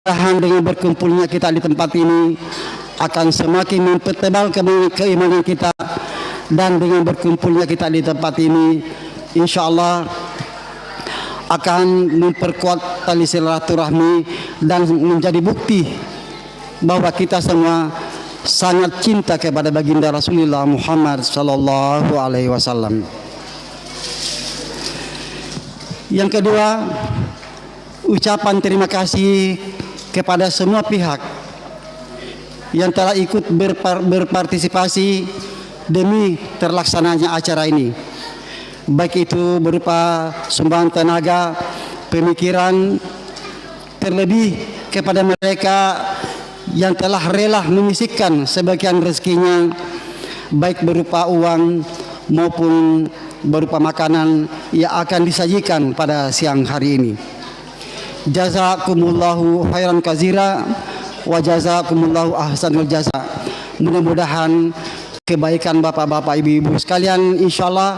Dengan berkumpulnya kita di tempat ini akan semakin mempertebal keimanan kita, dan dengan berkumpulnya kita di tempat ini insya Allah akan memperkuat tali silaturahmi dan menjadi bukti bahwa kita semua sangat cinta kepada baginda Rasulullah Muhammad sallallahu alaihi wasallam. Yang kedua, ucapan terima kasih kepada semua pihak yang telah ikut berpartisipasi demi terlaksananya acara ini, baik itu berupa sumbangan tenaga, pemikiran, terlebih kepada mereka yang telah rela menyisihkan sebagian rezekinya, baik berupa uang maupun berupa makanan yang akan disajikan pada siang hari ini. Jazakumullahu khairan kazira wa jazakumullahu ahsanul jaza. Mudah-mudahan kebaikan bapak-bapak, ibu-ibu sekalian insyaallah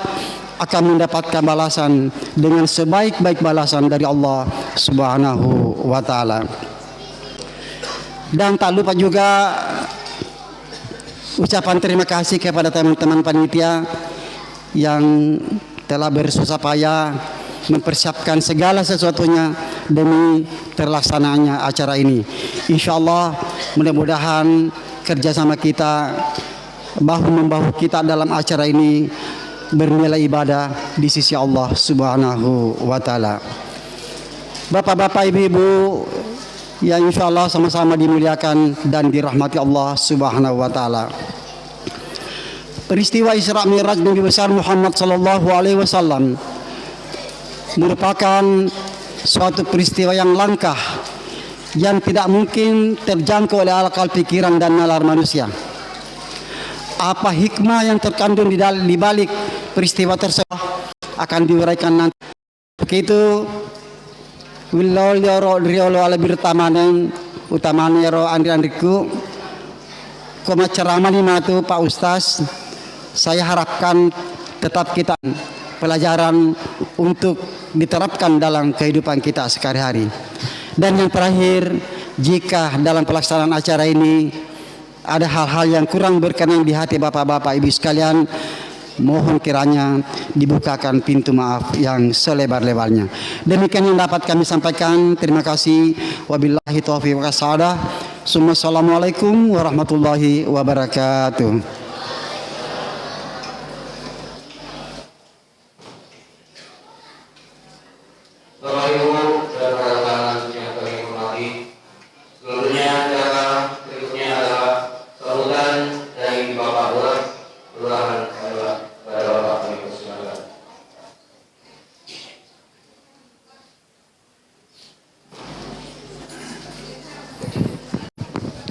akan mendapatkan balasan dengan sebaik-baik balasan dari Allah Subhanahu wa taala. Dan tak lupa juga ucapan terima kasih kepada teman-teman panitia yang telah bersusah payah mempersiapkan segala sesuatunya demi terlaksananya acara ini. Insyaallah mudah-mudahan kerjasama kita, bahu-membahu kita dalam acara ini bernilai ibadah di sisi Allah Subhanahu wa taala. Bapak-bapak, ibu-ibu yang insyaallah sama-sama dimuliakan dan dirahmati Allah Subhanahu wa taala. Peristiwa Isra Mi'raj Nabi besar Muhammad sallallahu alaihi wasallam merupakan suatu peristiwa yang langka yang tidak mungkin terjangkau oleh akal pikiran dan nalar manusia. Apa hikmah yang terkandung di balik peristiwa tersebut akan diuraikan nanti. Begitu Wilolo ala birtamanen utamanya ro andri-andriku koma ceramah lima itu Pak Ustaz, saya harapkan tetap kita pelajaran untuk diterapkan dalam kehidupan kita sehari-hari. Dan yang terakhir, jika dalam pelaksanaan acara ini ada hal-hal yang kurang berkenan di hati bapak-bapak ibu sekalian, mohon kiranya dibukakan pintu maaf yang selebar-lebarnya. Demikian yang dapat kami sampaikan. Terima kasih. Wabillahi taufiq wa hidayah. Assalamualaikum warahmatullahi wabarakatuh. Bapak Ibu dan rekan-rekan yang kami hormati, seluruhnya acara berikutnya adalah sambutan dari Bapak Lurah Kelurahan pada Bapak kami persilakan.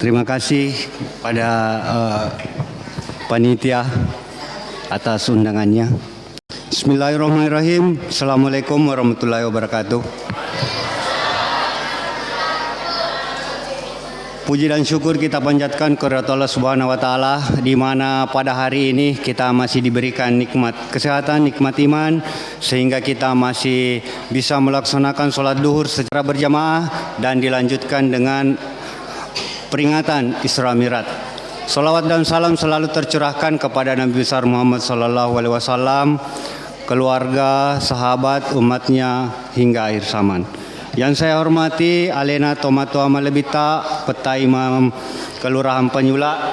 Terima kasih pada panitia atas undangannya. Bismillahirrahmanirrahim. Assalamualaikum warahmatullahi wabarakatuh. Puji dan syukur kita panjatkan kepada Allah Subhanahu wa taala, di mana pada hari ini kita masih diberikan nikmat kesehatan, nikmat iman, sehingga kita masih bisa melaksanakan sholat duhur secara berjamaah dan dilanjutkan dengan peringatan Isra Mi'raj. Salawat dan salam selalu tercurahkan kepada Nabi besar Muhammad sallallahu alaihi wasallam, keluarga, sahabat, umatnya hingga akhir zaman. Yang saya hormati Alena Tomato Amalebita, Peta Imam Kelurahan Penyula.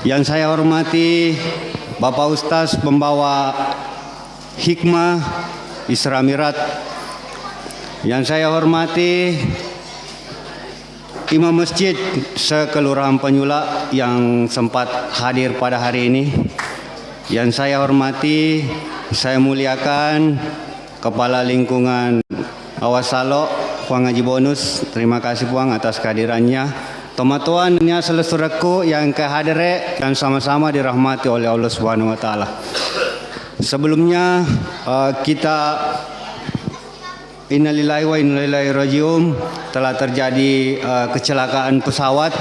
Yang saya hormati Bapak Ustaz pembawa hikmah Isra Mi'raj. Yang saya hormati Imam Masjid se-Kelurahan Penyula yang sempat hadir pada hari ini. Yang saya hormati, saya muliakan Kepala Lingkungan Awasalo, Puang Haji Bonus. Terima kasih Puang atas kehadirannya. Tomatuannya selesuraku yang kehadire dan sama-sama dirahmati oleh Allah Subhanahu wa taala. Sebelumnya kita innalillahi wa inna ilaihi rajiun, telah terjadi kecelakaan pesawat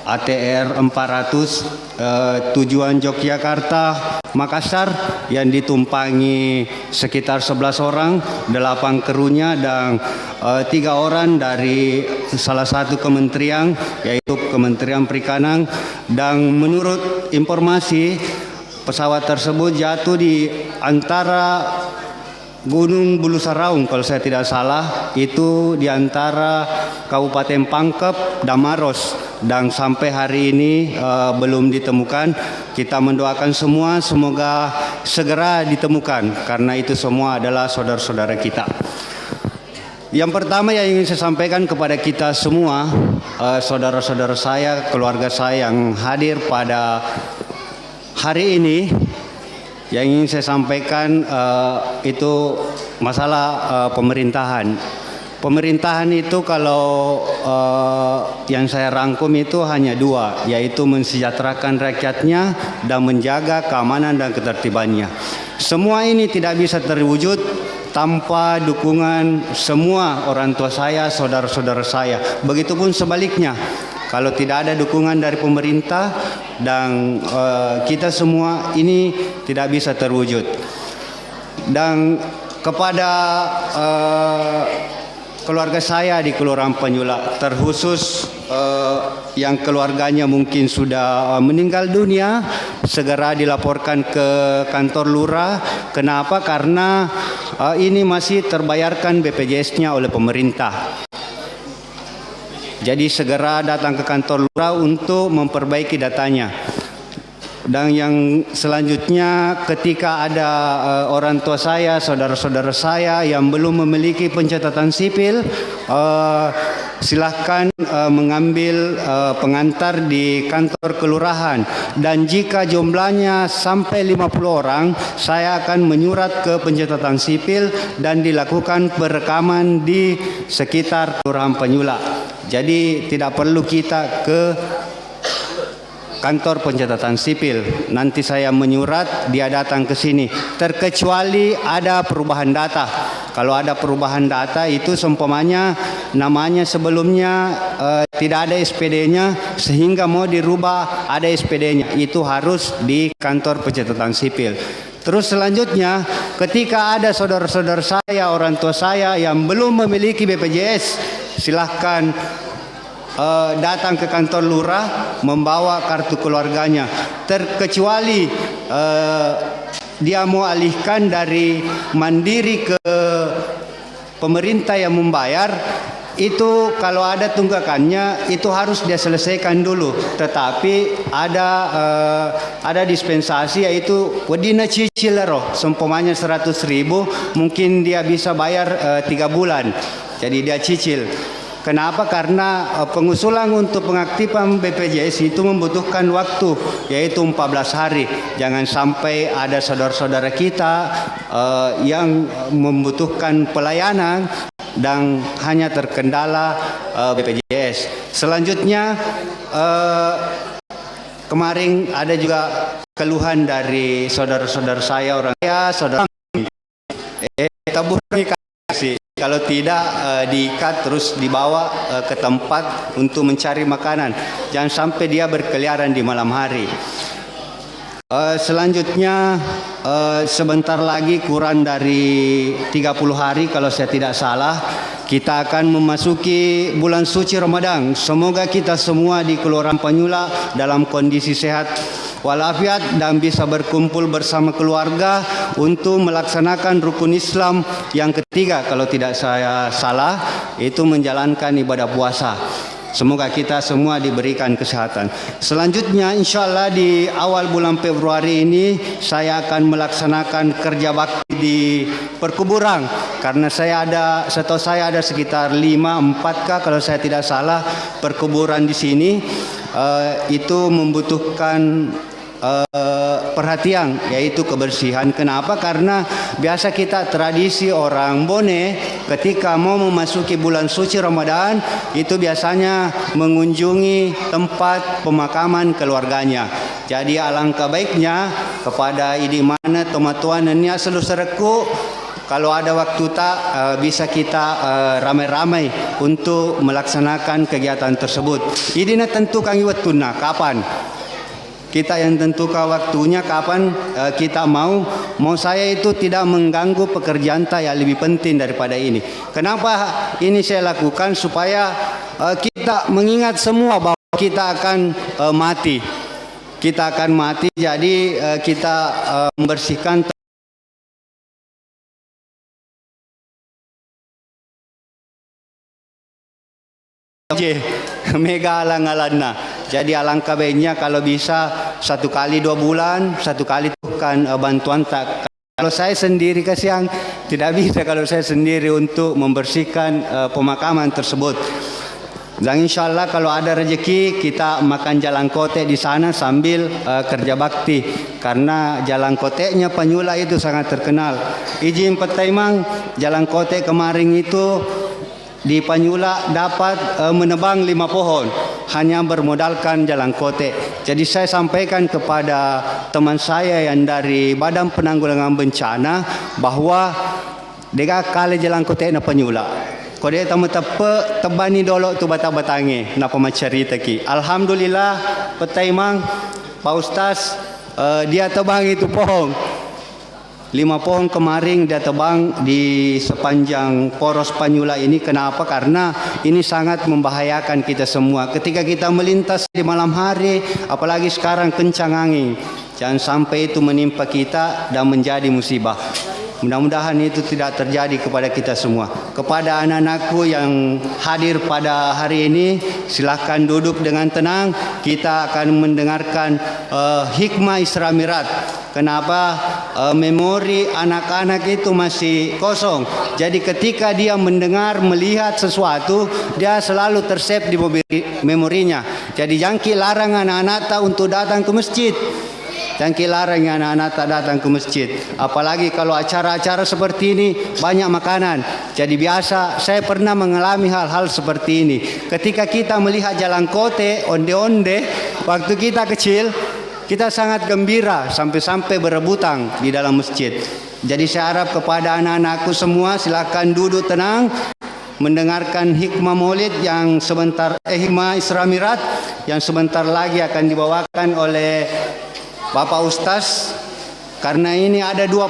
ATR 400 tujuan Yogyakarta Makassar yang ditumpangi sekitar 11 orang, 8 krunya dan 3 orang dari salah satu kementerian, yaitu Kementerian Perikanan, dan menurut informasi pesawat tersebut jatuh di antara Gunung Bulu Saraung kalau saya tidak salah, itu di antara Kabupaten Pangkep dan Maros, dan sampai hari ini belum ditemukan. Kita mendoakan semua semoga segera ditemukan karena itu semua adalah saudara-saudara kita. Yang pertama yang ingin saya sampaikan kepada kita semua, saudara-saudara saya, keluarga saya yang hadir pada hari ini, yang ingin saya sampaikan itu masalah pemerintahan. Pemerintahan itu kalau yang saya rangkum itu hanya 2, yaitu mensejahterakan rakyatnya dan menjaga keamanan dan ketertibannya. Semua ini tidak bisa terwujud tanpa dukungan semua orang tua saya, saudara-saudara saya. Begitupun sebaliknya. Kalau tidak ada dukungan dari pemerintah dan kita semua ini tidak bisa terwujud. Dan kepada keluarga saya di Kelurahan Penyula, terkhusus yang keluarganya mungkin sudah meninggal dunia, segera dilaporkan ke kantor lurah. Kenapa? Karena ini masih terbayarkan BPJS-nya oleh pemerintah. Jadi segera datang ke kantor lurah untuk memperbaiki datanya. Dan yang selanjutnya, ketika ada orang tua saya, saudara-saudara saya yang belum memiliki pencatatan sipil, silahkan mengambil pengantar di kantor kelurahan. Dan jika jumlahnya sampai 50 orang, saya akan menyurat ke pencatatan sipil dan dilakukan perekaman di sekitar Kelurahan Penyula. Jadi tidak perlu kita ke kantor pencatatan sipil. Nanti saya menyurat, dia datang ke sini. Terkecuali ada perubahan data. Kalau ada perubahan data itu seumpamanya namanya sebelumnya tidak ada SPD-nya sehingga mau dirubah ada SPD-nya. Itu harus di kantor pencatatan sipil. Terus selanjutnya, ketika ada saudara-saudara saya, orang tua saya yang belum memiliki BPJS, silahkan datang ke kantor lurah membawa kartu keluarganya. Terkecuali dia mau alihkan dari mandiri ke pemerintah yang membayar, itu kalau ada tunggakannya itu harus dia selesaikan dulu. Tetapi ada dispensasi, yaitu wadina cicil roh, seumpamanya 100.000 mungkin dia bisa bayar 3 bulan. Jadi dia cicil. Kenapa? Karena pengusulan untuk pengaktifan BPJS itu membutuhkan waktu, yaitu 14 hari. Jangan sampai ada saudara-saudara kita yang membutuhkan pelayanan dan hanya terkendala BPJS. Selanjutnya, kemarin ada juga keluhan dari saudara-saudara saya, orang saya, saudara tabur kasih. Kalau tidak diikat terus dibawa ke tempat untuk mencari makanan. Jangan sampai dia berkeliaran di malam hari. Selanjutnya sebentar lagi kurang dari 30 hari kalau saya tidak salah, kita akan memasuki bulan suci Ramadan. Semoga kita semua di Kelurahan Penyula dalam kondisi sehat walafiat dan bisa berkumpul bersama keluarga untuk melaksanakan rukun Islam yang ketiga kalau tidak saya salah, itu menjalankan ibadah puasa. Semoga kita semua diberikan kesehatan. Selanjutnya insya Allah di awal bulan Februari ini saya akan melaksanakan kerja bakti di perkuburan. Karena setahu saya ada sekitar 4 kalau saya tidak salah perkuburan di sini. Itu membutuhkan perhatian, yaitu kebersihan. Kenapa? Karena biasa kita tradisi orang Bone ketika mau memasuki bulan suci Ramadan itu biasanya mengunjungi tempat pemakaman keluarganya. Jadi alangkah baiknya kepada idi mana teman-teman nya seluruh kalau ada waktu tak bisa kita ramai-ramai untuk melaksanakan kegiatan tersebut. Idina tentu kang iwatuna kapan? kita yang tentukan waktunya kapan kita mau saya itu tidak mengganggu pekerjaan yang lebih penting daripada ini. Kenapa ini saya lakukan? Supaya kita mengingat semua bahwa kita akan mati. Kita akan mati, jadi kita membersihkan mega alang-alanna. Jadi alangkah baiknya kalau bisa 1 kali 2 bulan, 1 kali kan bantuan tak. Kalau saya sendiri kasihan tidak bisa kalau saya sendiri untuk membersihkan pemakaman tersebut. Dan insya Allah kalau ada rezeki kita makan jalan kote di sana sambil kerja bakti, karena jalan koteknya Panyula itu sangat terkenal. Izin Petaimang, jalan kote kemarin itu di Panyula dapat menebang 5 pohon hanya bermodalkan jalan kote. Jadi saya sampaikan kepada teman saya yang dari Badan Penanggulangan Bencana bahwa dega kali jalan kote na Panyula. Kode tamu tepe tebani dolo tu bata-batange na pemacarita ki. Alhamdulillah Petaimang Pak Ustaz dia tebang itu pohon. 5 pohon kemarin dia tebang di sepanjang poros Panyula ini. Kenapa? Karena ini sangat membahayakan kita semua. Ketika kita melintas di malam hari, apalagi sekarang kencang angin, jangan sampai itu menimpa kita dan menjadi musibah. Mudah-mudahan itu tidak terjadi kepada kita semua. Kepada anak-anakku yang hadir pada hari ini, silakan duduk dengan tenang. Kita akan mendengarkan hikmah Isra Mi'raj. Kenapa? Memori anak-anak itu masih kosong. Jadi ketika dia mendengar, melihat sesuatu, dia selalu tersave di memorinya. Jadi jangan larang anak-anak untuk datang ke masjid. Jangan larang anak-anak tak datang ke masjid. Apalagi kalau acara-acara seperti ini banyak makanan. Jadi biasa saya pernah mengalami hal-hal seperti ini. Ketika kita melihat jalan kote, onde-onde, waktu kita kecil, kita sangat gembira sampai-sampai berebutan di dalam masjid. Jadi saya harap kepada anak-anakku semua silakan duduk tenang mendengarkan hikmah Maulid yang sebentar hikmah Isra Mi'raj yang sebentar lagi akan dibawakan oleh Bapak Ustaz, karena ini ada 2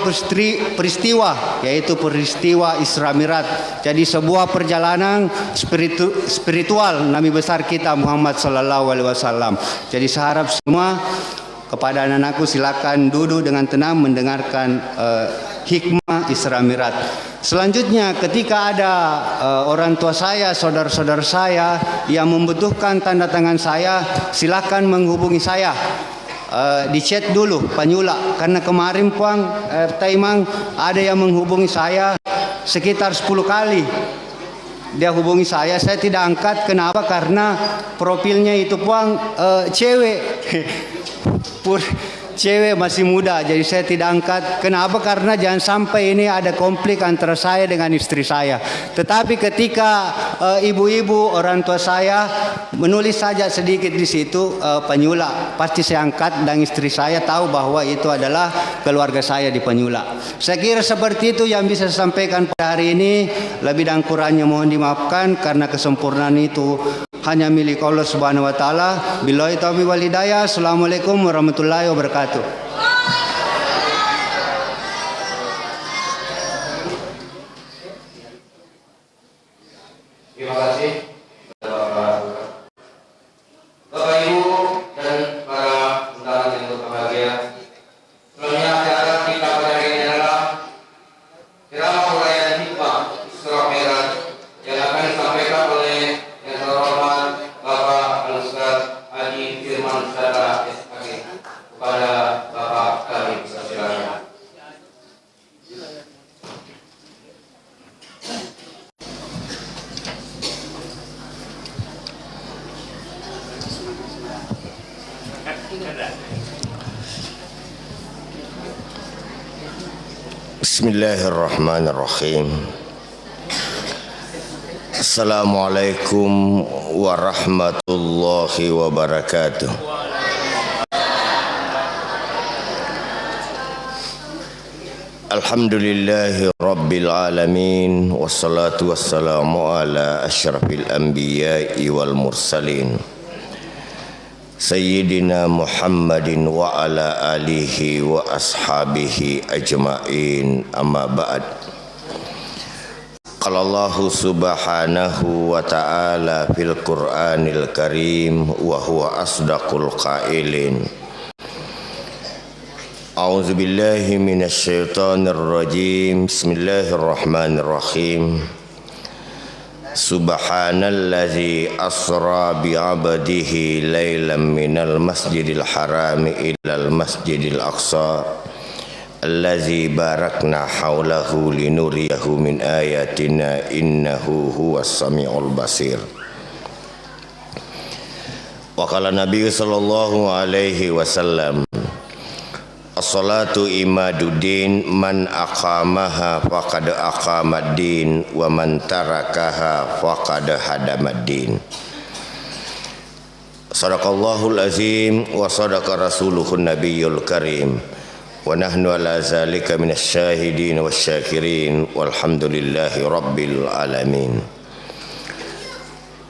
peristiwa, yaitu peristiwa Isra Mi'raj. Jadi sebuah perjalanan spiritual Nabi besar kita Muhammad sallallahu alaihi wasallam. Jadi saya harap semua kepada anak-anakku silakan duduk dengan tenang mendengarkan hikmah Isra Mi'raj. Selanjutnya ketika ada orang tua saya, saudara-saudara saya yang membutuhkan tanda tangan saya, silakan menghubungi saya. Di chat dulu Panyula, karena kemarin Puang Taimang ada yang menghubungi saya sekitar 10 kali. Dia hubungi saya tidak angkat. Kenapa? Karena profilnya itu Puang cewek. Cewek masih muda, jadi saya tidak angkat. Kenapa? Karena jangan sampai ini ada konflik antara saya dengan istri saya. Tetapi ketika ibu-ibu orang tua saya menulis saja sedikit di situ Panyula, pasti saya angkat dan istri saya tahu bahwa itu adalah keluarga saya di Panyula. Saya kira seperti itu yang bisa saya sampaikan pada hari ini. Lebih dan kurangnya mohon dimaafkan karena kesempurnaan itu hanya milik Allah Subhanahu wa taala. Billahi taufiq wal hidayah. Assalamualaikum warahmatullahi wabarakatuh. Terima kasih Bapak Ibu dan para undangan yang berbahagia. Selanjutnya acara kita pada hari ini adalah ceramah uraian hikmah Isra Mi'raj yang akan disampaikan oleh yang terhormat Bapak Al-Ustaz Haji Firman Syara SAG. Kepada Bapak kami persilakan. Bismillahirrahmanirrahim. Assalamualaikum warahmatullahi wabarakatuh. Alhamdulillahi rabbil alamin, wassalatu wassalamu ala asyrafil anbiya'i wal mursalin Sayyidina Muhammadin wa ala alihi wa ashabihi ajma'in, amma ba'd. Qala Allah subhanahu wa ta'ala fil Qur'anil Karim wa huwa asdaqul qailin. A'udzu billahi minasy syaithanir rajim. Bismillahirrahmanirrahim. Subhanallazi asra bi 'abdihi lailan minal masjidil harami ilal masjidil aqsa allazi barakna haulahu linuriyahu min ayatina innahu huwas samiul basir. Wa qala Nabi sallallahu alaihi wasallam, as-salatu imaduddin, man aqamaha faqad aqamaddin wa man tarakaha faqad hadamaddin. Sadaqallahul azim wa sadaqa rasuluhun nabiyyul karim wa nahnu ala zalika minasyahidin wasyakirin walhamdulillahi rabbil alamin.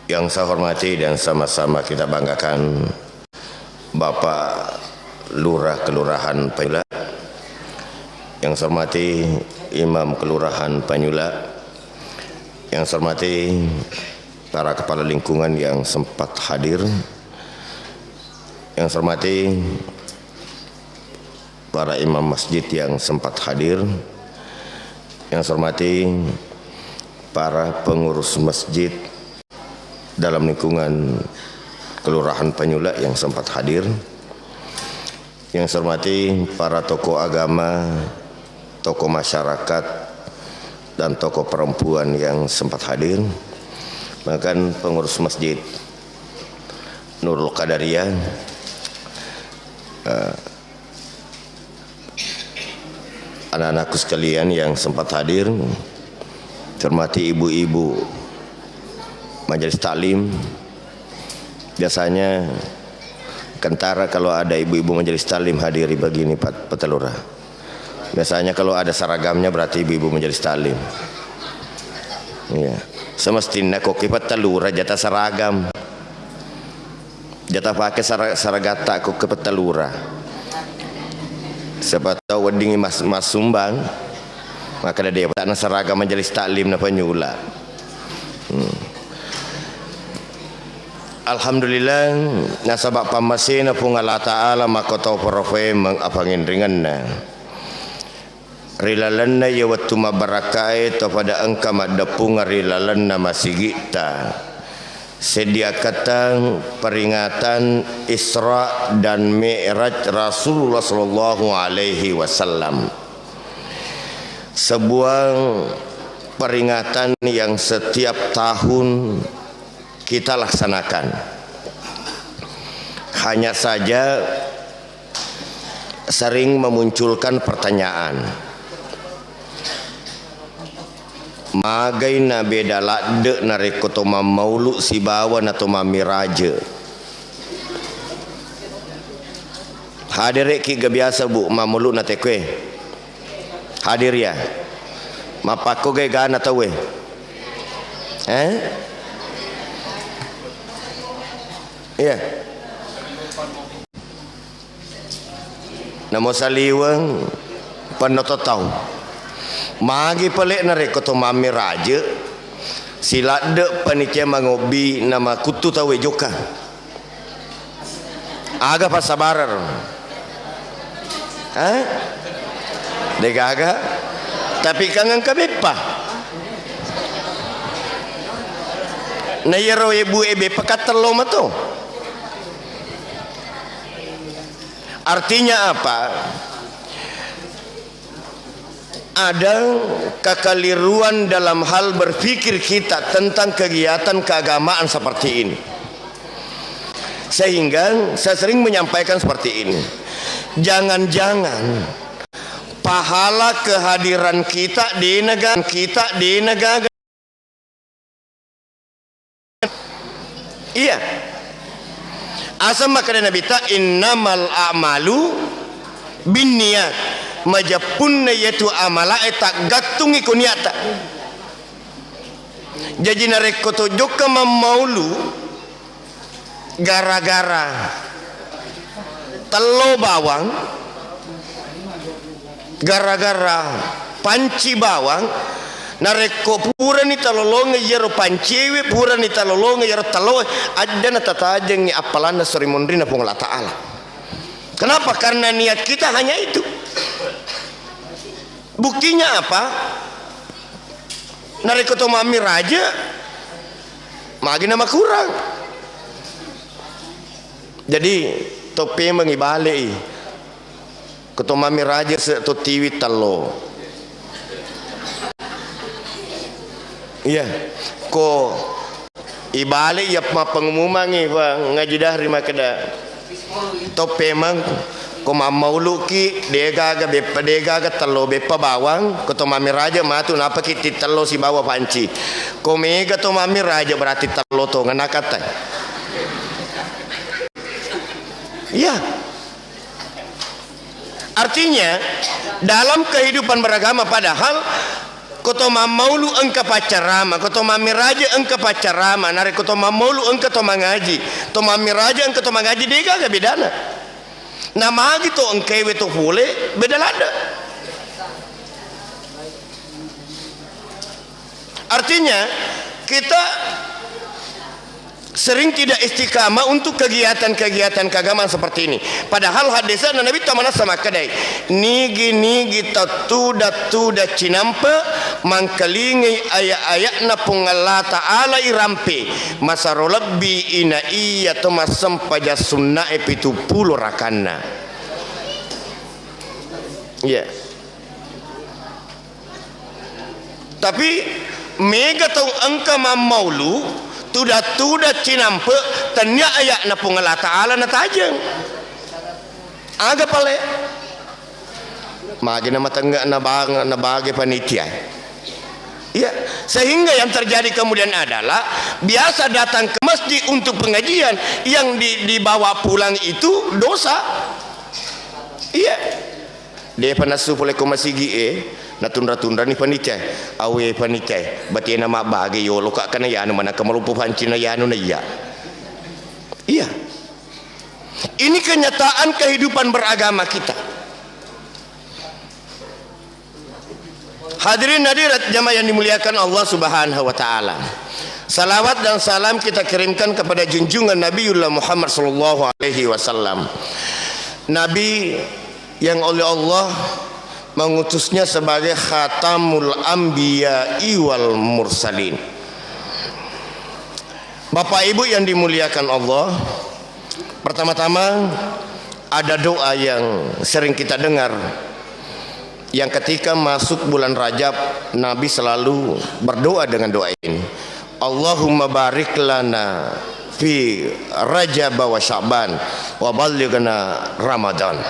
Yang saya hormati dan sama-sama kita banggakan Bapak Lurah Kelurahan Panyula, yang saya hormati Imam Kelurahan Panyula, yang saya hormati para kepala lingkungan yang sempat hadir, yang saya hormati para imam masjid yang sempat hadir, yang saya hormati para pengurus masjid dalam lingkungan Kelurahan Panyula yang sempat hadir, yang saya hormati para tokoh agama, tokoh masyarakat, dan tokoh perempuan yang sempat hadir, bahkan pengurus masjid Nurul Qadariyah, anak-anakku sekalian yang sempat hadir, hormati ibu-ibu majelis taklim. Biasanya kentara kalau ada ibu-ibu majelis taklim hadiri begini Pak Lurah. Biasanya kalau ada seragamnya berarti ibu-ibu majelis taklim. Iya. Semestinya kok Pak Lurah jatah seragam. Jatah pakai saragata kok ke Pak Lurah. Siapa tahu weddingi mas sumbang, maka dia tak seragam majelis taklim na Panyula. Alhamdulillah nasabak pamasina pun Allah Ta'ala maka tau parafai mengapangin ringanna rilalanna ya wattu mabarakai to pada engka madapung rilalanna masigita sedia kata peringatan Isra dan Mi'raj Rasulullah sallallahu alaihi wasallam, sebuah peringatan yang setiap tahun kita laksanakan. Hanya saja sering memunculkan pertanyaan, magaina beda lakde nareko to maulu si bawan atau mamiraja. Hadir ki biasa bu mamulu na tekwe. Hadir ya. Mapako ge gana tawe. Iya. Namo saliwang panoto tahu. Magi pelik nareko to mami raja sila de panitia mangobi nama kutu tawe joka aga pasabarar degaga tapi kangen kabepa na yero ibu ebe pakat telo mato. Artinya apa? Ada kekeliruan dalam hal berpikir kita tentang kegiatan keagamaan seperti ini. Sehingga saya sering menyampaikan seperti ini. Jangan-jangan pahala kehadiran kita di negara iya. Asal maka Nabi ta innamal a'malu binniyat, majapunna yaitu amala eta gatung iku niata. Jadi nareko to joka mamaulu gara-gara telo bawang gara-gara panci bawang nareko pura ni talolonga yero pancewe pura ni talolonga yero talo ada na tatajeng ni apalana sorimondrina pong Allah Ta'ala. Kenapa? Karena niat kita hanya itu. Buktinya apa? Nareko to mami raja magi nama kurang. Jadi tope mengibale keto mami raja se to tiwi talo. Iya, ko ibalik ya pengumuman ni ngaji dah rima keda. Tope mang ko mamaulu ki dega ga telo bepa bawang ko to mami raja matu napa ki telo si bawa panci. Ko mega to mami raja berarti telo to ngana kata. Iya. Artinya dalam kehidupan beragama padahal koto mamaulu engka pacarama, koto mami raja engka pacarama, nare koto mamaulu engka to mangaji, to mami raja engka to mangaji dega ga bedana. Nama gitu engkewe to pule beda lada. Artinya kita sering tidak istiqamah untuk kegiatan-kegiatan keagamaan seperti ini. Padahal hadisnya Nabi tamana sama kedai. Nigi tatuda cinampa mangkalingi ayat-ayat na pungalla ta'ala irampe masarolabbi ina iya to masampaja sunna epitu pulo rakanna. Ya. Yeah. Tapi mega tong angka mamaulu tuda cinampe tanya ayat na pungala ta'ala na tajeng aga pale magi na matangga na bagi panitia. Ya, sehingga yang terjadi kemudian adalah biasa datang ke masjid untuk pengajian yang dibawa pulang itu dosa. Iya, dia panasu boleh komasigi na tundra ni panitia awe panitia bati nama bagi yo loka kana ya anu mana kamalupu pancina ya anu na iya. Iya, ini kenyataan kehidupan beragama kita. Hadirin hadirat jamaah yang dimuliakan Allah Subhanahu wa taala. Salawat dan salam kita kirimkan kepada junjungan Nabiullah Muhammad sallallahu alaihi wasallam. Nabi yang oleh Allah mengutusnya sebagai khatamul anbiya wal mursalin. Bapak Ibu yang dimuliakan Allah, pertama-tama ada doa yang sering kita dengar, yang ketika masuk bulan Rajab Nabi selalu berdoa dengan doa ini. Allahumma barik lana fi Rajab wa Sya'ban wa ballighna Ramadan.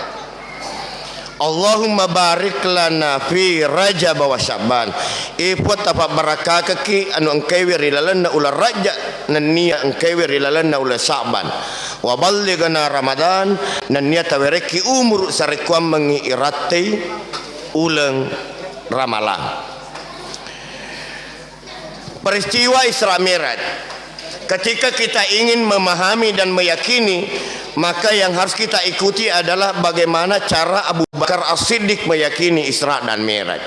Allahumma barik lana fi Rajab wa Sya'ban. Ipot apa barakah kaki anu engkau rilalana ulah Rajab nan nia engkau rilalana ulah Sya'ban. Wa ballighna Ramadan nan nia tawereki umur sarekuam mengiirati ulang ramalan. Peristiwa Isra Mi'raj, ketika kita ingin memahami dan meyakini, maka yang harus kita ikuti adalah bagaimana cara Abu Bakar As-Siddiq meyakini Isra dan Mi'raj.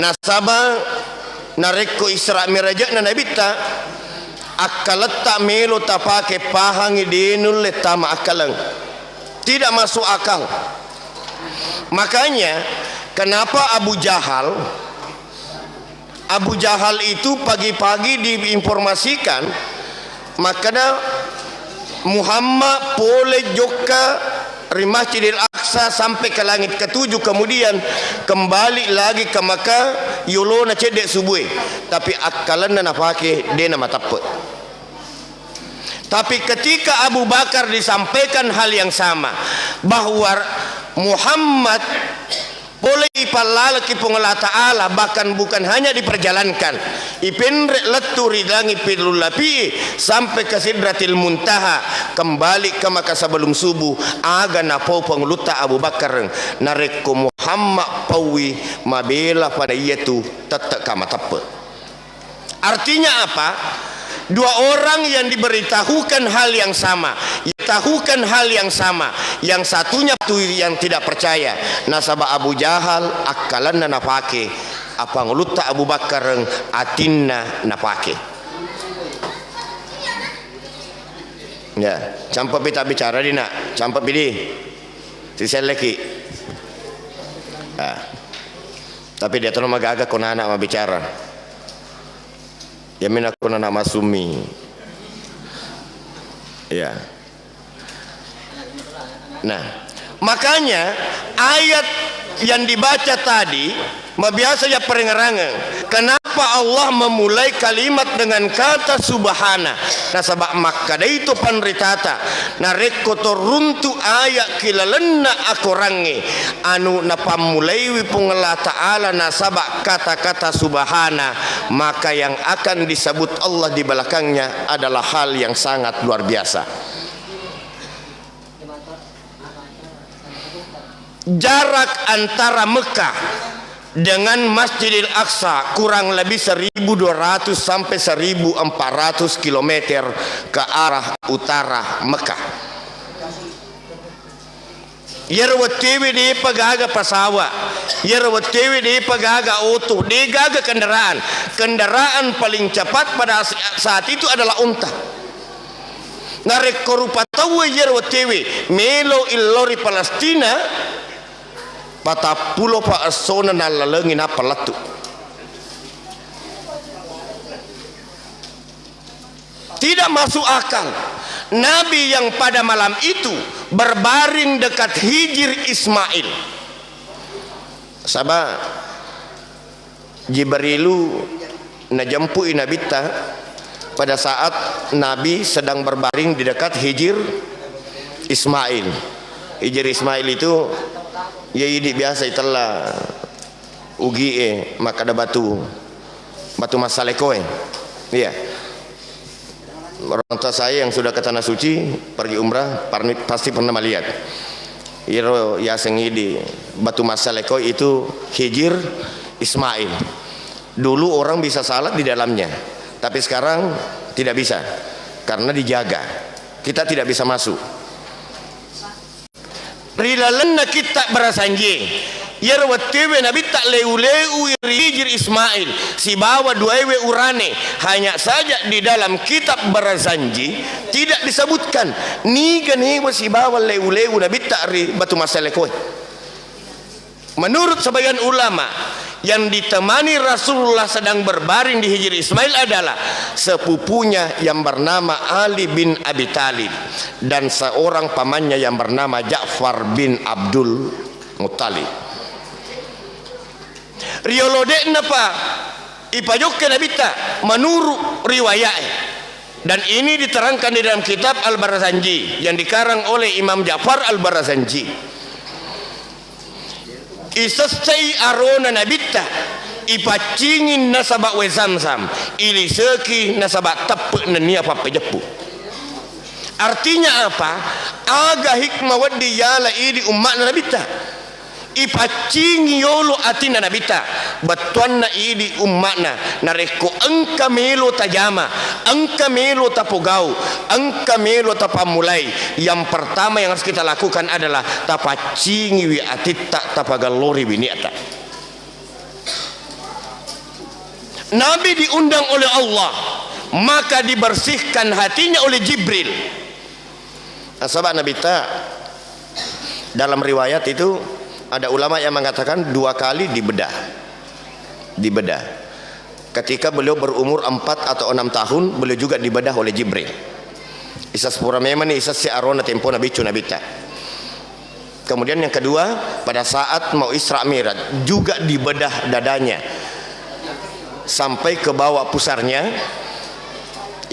Nasaba nareko Isra Mi'raj na nabita akalat tak melo tak pakai pahangi dinul letama akalang, tidak masuk akal. Makanya kenapa Abu Jahal itu pagi-pagi diinformasikan makanya Muhammad boleh joka rimah Masjidil Aqsa sampai ke langit ketujuh, kemudian kembali lagi ke Makkah yulona cedek subuh, tapi akalan na pakai dia nama taput. Tapi ketika Abu Bakar disampaikan hal yang sama, bahwa Muhammad boleh ipalala ki Allah Ta'ala, bahkan bukan hanya diperjalankan ipinre leturi dangi pilulapi sampai ke Sidratil Muntaha, kembali ke Makkah sebelum subuh, aga napau pengluta Abu Bakar nareko Muhammad pawi mabela pada itu tetap kama tepe. Artinya apa? Dua orang yang diberitahukan hal yang sama, tahukan hal yang sama, yang satunya tu yang tidak percaya. Nasabah Abu Jahal akalan napake, apa ngulutta Abu Bakar atinna napake. Ya, campak kita bicara di nak, campak bidi, sisa lagi. Tapi dia tu nama gaga kona anak ma bicara. Yamin aku nana masumi. Ya. Nah, makanya ayat yang dibaca tadi biasa ya perengerangan. Kenapa Allah memulai kalimat dengan kata subhana? Nah sabak maka itu panritata. Nah rekotor runtu ayat kilalenna akorangi. Anu napamulai wipungala ta'ala nasabak kata-kata subhana. Maka yang akan disebut Allah di belakangnya adalah hal yang sangat luar biasa. Jarak antara Mekah dengan Masjidil Aqsa kurang lebih 1.200 sampai 1.400 km ke arah utara Mekah. Yerwatewi di pagaga pasawa, yerwatewi di pagaga oto, di gaga kendaraan. Kendaraan paling cepat pada saat itu adalah unta. Narek korupatawa yerwatewi melo illori Palestina. Pata pulau pa asona na lalengin apa latu. Tidak masuk akal. Nabi yang pada malam itu berbaring dekat hijir Ismail. Sabah Jibrilu najampu inabita pada saat Nabi sedang berbaring di dekat hijir Ismail. Hijir Ismail itu ya ini biasa itulah ugi maka ada batu masalekoe. Iya. Orang tua saya yang sudah ke tanah suci pergi umrah pasti pernah melihat. Iro ya sengidi batu masalekoe itu hijir Ismail. Dulu orang bisa salat di dalamnya, tapi sekarang tidak bisa karena dijaga. Kita tidak bisa masuk. Rilalenna kita berasanji yerwatewe nabi tak leu-leu hijir Ismail si bawa duewe urane. Hanya saja di dalam kitab berasanji tidak disebutkan ni gani si bawa leu-leu nabi tak ri batu masalekoy. Menurut sebagian ulama, yang ditemani Rasulullah sedang berbaring di hijir Ismail adalah sepupunya yang bernama Ali bin Abi Thalib dan seorang pamannya yang bernama Ja'far bin Abdul Muttalib. Riolode napa ipajokke nabita menurut riwayat, dan ini diterangkan di dalam kitab Al-Barazanji yang dikarang oleh Imam Ja'far Al-Barazanji. Isasai arona nabita ipacingin nasabak we Zamzam iliseki nasabak tepuk nenia papejepu. Artinya apa? Aga hikmah wadi yala idi umat nabita ipacingi yolo atina nabita batuanna idi umatna nareko engka melo tajama, engka melo tapogau, engka melo tapamulai. Yang pertama yang harus kita lakukan adalah tapacingi wi atita tapagalori winiata. Nabi diundang oleh Allah, maka dibersihkan hatinya oleh Jibril. Sahabat Nabi tak dalam riwayat itu ada ulama yang mengatakan 2 kali dibedah. Ketika beliau berumur 4 atau 6 tahun, beliau juga dibedah oleh Jibril. Isas pura memang isas si arona tempo nabi cunabita. Kemudian yang kedua, pada saat mau Isra Mi'raj juga dibedah dadanya sampai ke bawah pusarnya.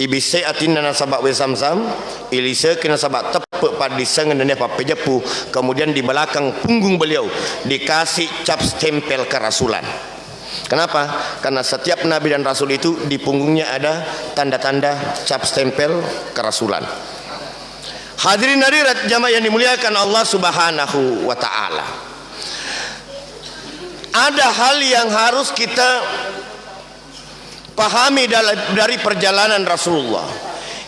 Ibise atin nasabak we Zamzam ilise kena sabak tepuk pada sengen dan papejepu. Kemudian di belakang punggung beliau dikasih cap stempel kerasulan. Kenapa? Karena setiap nabi dan rasul itu di punggungnya ada tanda-tanda cap stempel kerasulan. Hadirin hadirat jamaah yang dimuliakan Allah Subhanahu wa taala. Ada hal yang harus kita pahami dari perjalanan Rasulullah.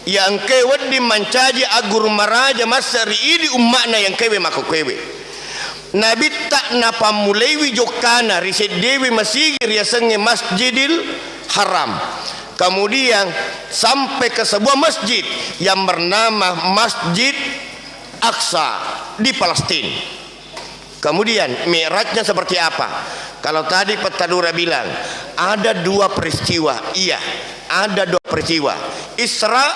yang kewe di mancaji agur maraja masari idi umakna yang kewe mako kewe nabi tak napa mulai wijokana riset dewi masih riasenge Masjidil Haram, kemudian sampai ke sebuah masjid yang bernama Masjid Aqsa di Palestina. Kemudian mi'rajnya seperti apa? Kalau tadi Petadura bilang ada dua peristiwa, iya ada dua peristiwa. Isra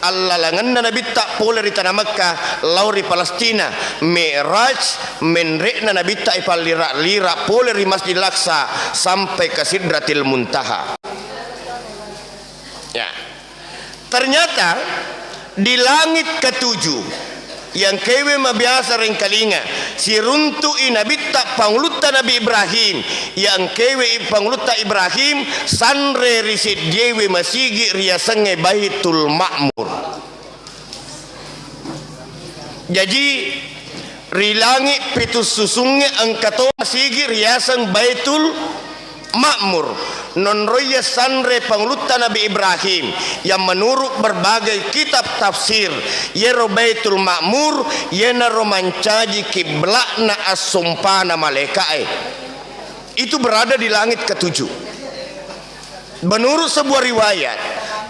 allalangan Nabi tak boleh di tanah Mekah lauri Palestina. Mi'raj menrekna Nabi tak ipal lira boleh di Masjid Aqsa sampai ke Sidratil Muntaha. Ya, ternyata di langit ketujuh yang kewe mabiasa rengkalinga si runtui Nabi tak pangluta Nabi Ibrahim yang kewe pangluta Ibrahim sanre risit dewe masigi riasange Baitul Ma'mur. Jadi rilangi pitus susungnya angkato masigi riasan Baitul Ma'mur non roya sanre pangluta Nabi Ibrahim yang menurut berbagai kitab tafsir yero Baitul Ma'mur yena romancaji kiblatna as-sumpana malaikai itu berada di langit ketujuh. Menurut sebuah riwayat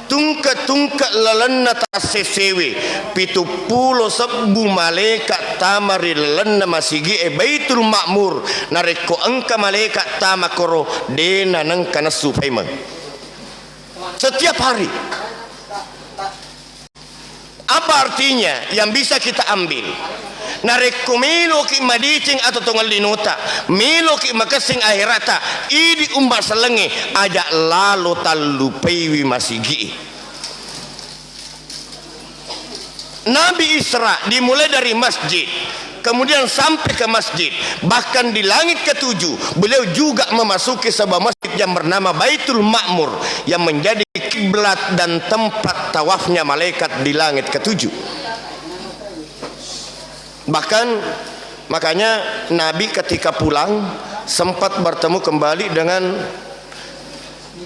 tungka lalenna tasesewe 70 sebu malaikat tamari lalenna masigi Baitul Ma'mur nareko engka malaikat tamakoro dena nang kana supaima setiap hari. Apa artinya yang bisa kita ambil? Nareko milo ki madicing atau tongal dinuta milo ki makasing akhirata idi umba selenge aja lalu talupewi masigi. Nabi Isra dimulai dari masjid kemudian sampai ke masjid, bahkan di langit ketujuh beliau juga memasuki sebuah masjid yang bernama Baitul Ma'mur yang menjadi kiblat dan tempat tawafnya malaikat di langit ketujuh. Bahkan makanya Nabi ketika pulang sempat bertemu kembali dengan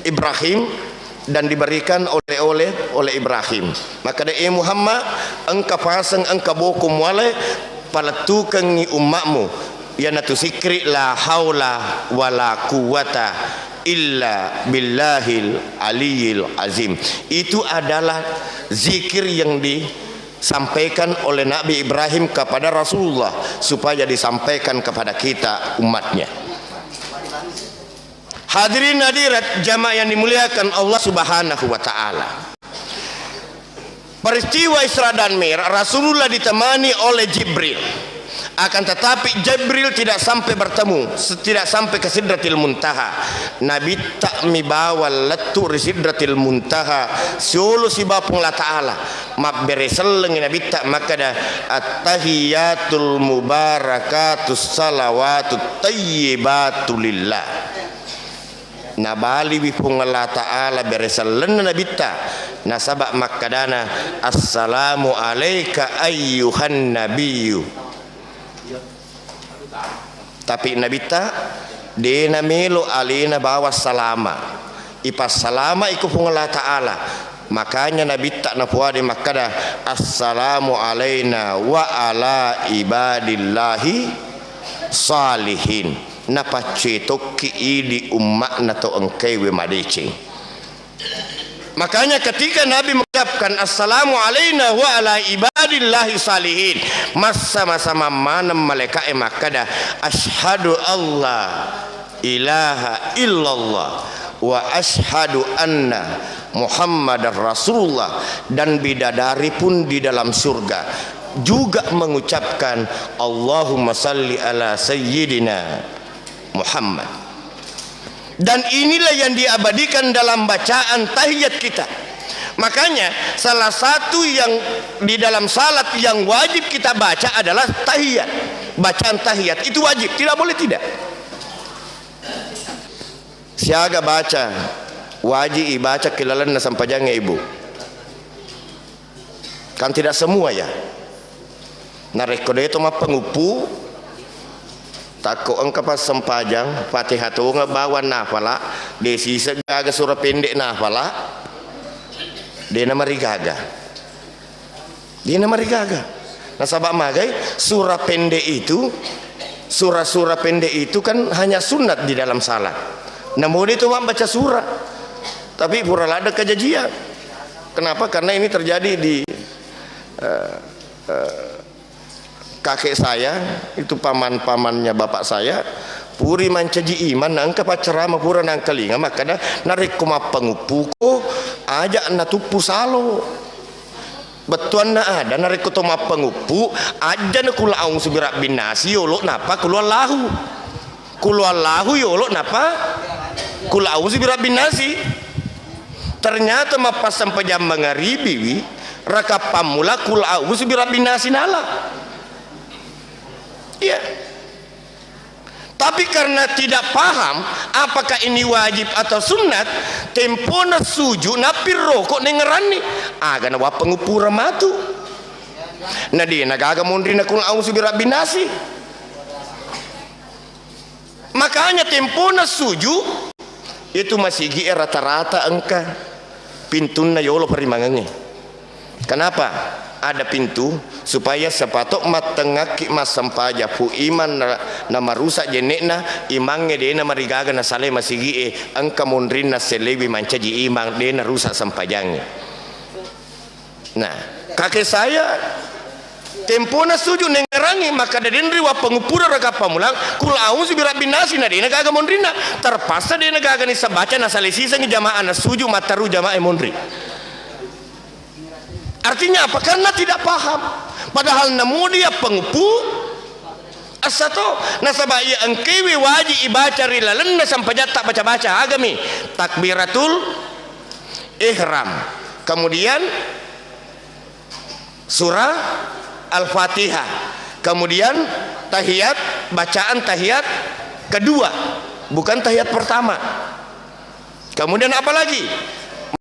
Ibrahim dan diberikan oleh-oleh oleh Ibrahim. Maka dia Muhammad engkau pasang engkau bokum wale paletukan umatmu ya natu sikri la haula wala quwata illa billahil aliyil azim. Itu adalah zikir yang disampaikan oleh Nabi Ibrahim kepada Rasulullah supaya disampaikan kepada kita umatnya. Hadirin hadirat jamaah yang dimuliakan Allah Subhanahu wa taala. Peristiwa Isra dan Mi'raj Rasulullah ditemani oleh Jibril. Akan tetapi Jibril tidak sampai bertemu, tidak sampai ke Sidratil Muntaha. Nabi tak mibawa letu di Sidratil Muntaha solo si bapung la taala. Mak bereseleng Nabi tak maka dah at-tahiyatul mubarakatus salawatut tayyibatu lillah. Nabali bipung Allah Ta'ala beresalan Nabi ta nasabak makadana assalamu alayka ayyuhan nabiyyu. Tapi Nabi ta dena melo alina bawa salama ipas salama iku pung Allah Ta'ala. Makanya Nabi tak napuade makada assalamu alayna wa ala ibadillahi salihin. Napa cetok ki di umat nato engkewe madece. Makanya ketika Nabi mengucapkan assalamu alaina wa ala ibadillahi salihin masa-masa mana malaikat makada asyhadu Allah ilaha illallah wa asyhadu anna Muhammadar Rasulullah, dan bidadari pun di dalam surga juga mengucapkan Allahumma salli ala sayyidina Muhammad. Dan inilah yang diabadikan dalam bacaan tahiyat kita. Makanya salah satu yang di dalam salat yang wajib kita baca adalah tahiyat. Bacaan tahiyat itu wajib, tidak boleh tidak. Siaga baca wajib ibaca kilalan sampajangnya ibu. Kan tidak semua ya. Narekode itu mah pengupu tako engkau pas sempajang Fatihah tu ngebawa nafala desi segaga surah pendek nafala dia nama rigaga. Dia nama rigaga. Nah sabak magai surah pendek itu, surah-surah pendek itu kan hanya sunat di dalam salat. Namun itu baca surah, tapi pura ada kejadian. Kenapa? Karena ini terjadi di kakek saya, itu paman-pamannya bapak saya. Puri mancaji iman nangka pacarama pura nang telinga makanya narik kuma pengupuko aja na tupu salo. Betuan na ada narik ko toma pengupu aja na kulaung subirak binasi yolo napa kuluallahu. Kuluallahu yolo napa kulaung subirak binasi. Ternyata mapas sampai jam mangaribi raka pamula kulaung subirak binasi nala. Iya. Tapi karena tidak paham apakah ini wajib atau sunat, tempona suju napir rokok nengerani agak nawa pengupura matu. Nah dia nagaga mundri nakul ausu birabinasi. Makanya tempona suju itu masih gi rata-rata engka pintuna yolo perimangannya. Kenapa? Ada pintu supaya sepatok matengaki mas sampaja pu iman nama rusak jenekna imangnya dia nama rigaga na sale masigi angka mondrin na selebi mancaji imang dia na rusak sampajangnya. Nah kakek saya tempona suju nengerangi maka dari riwa pengupura raka pamulang kulaung subirabinasi na dia na gaga mondrina terpaksa dia na gaga ni sabaca na sale sisa ngi jamaah na suju mataru jamaah mondri. Artinya apa? Karena tidak paham. Padahal namu dia pengupu asato nasabaya engkewi wajib ibaca rilalan sampai tak baca-baca agami takbiratul ihram. Kemudian surah Al-Fatihah. Kemudian tahiyat, bacaan tahiyat kedua, bukan tahiyat pertama. Kemudian apa lagi?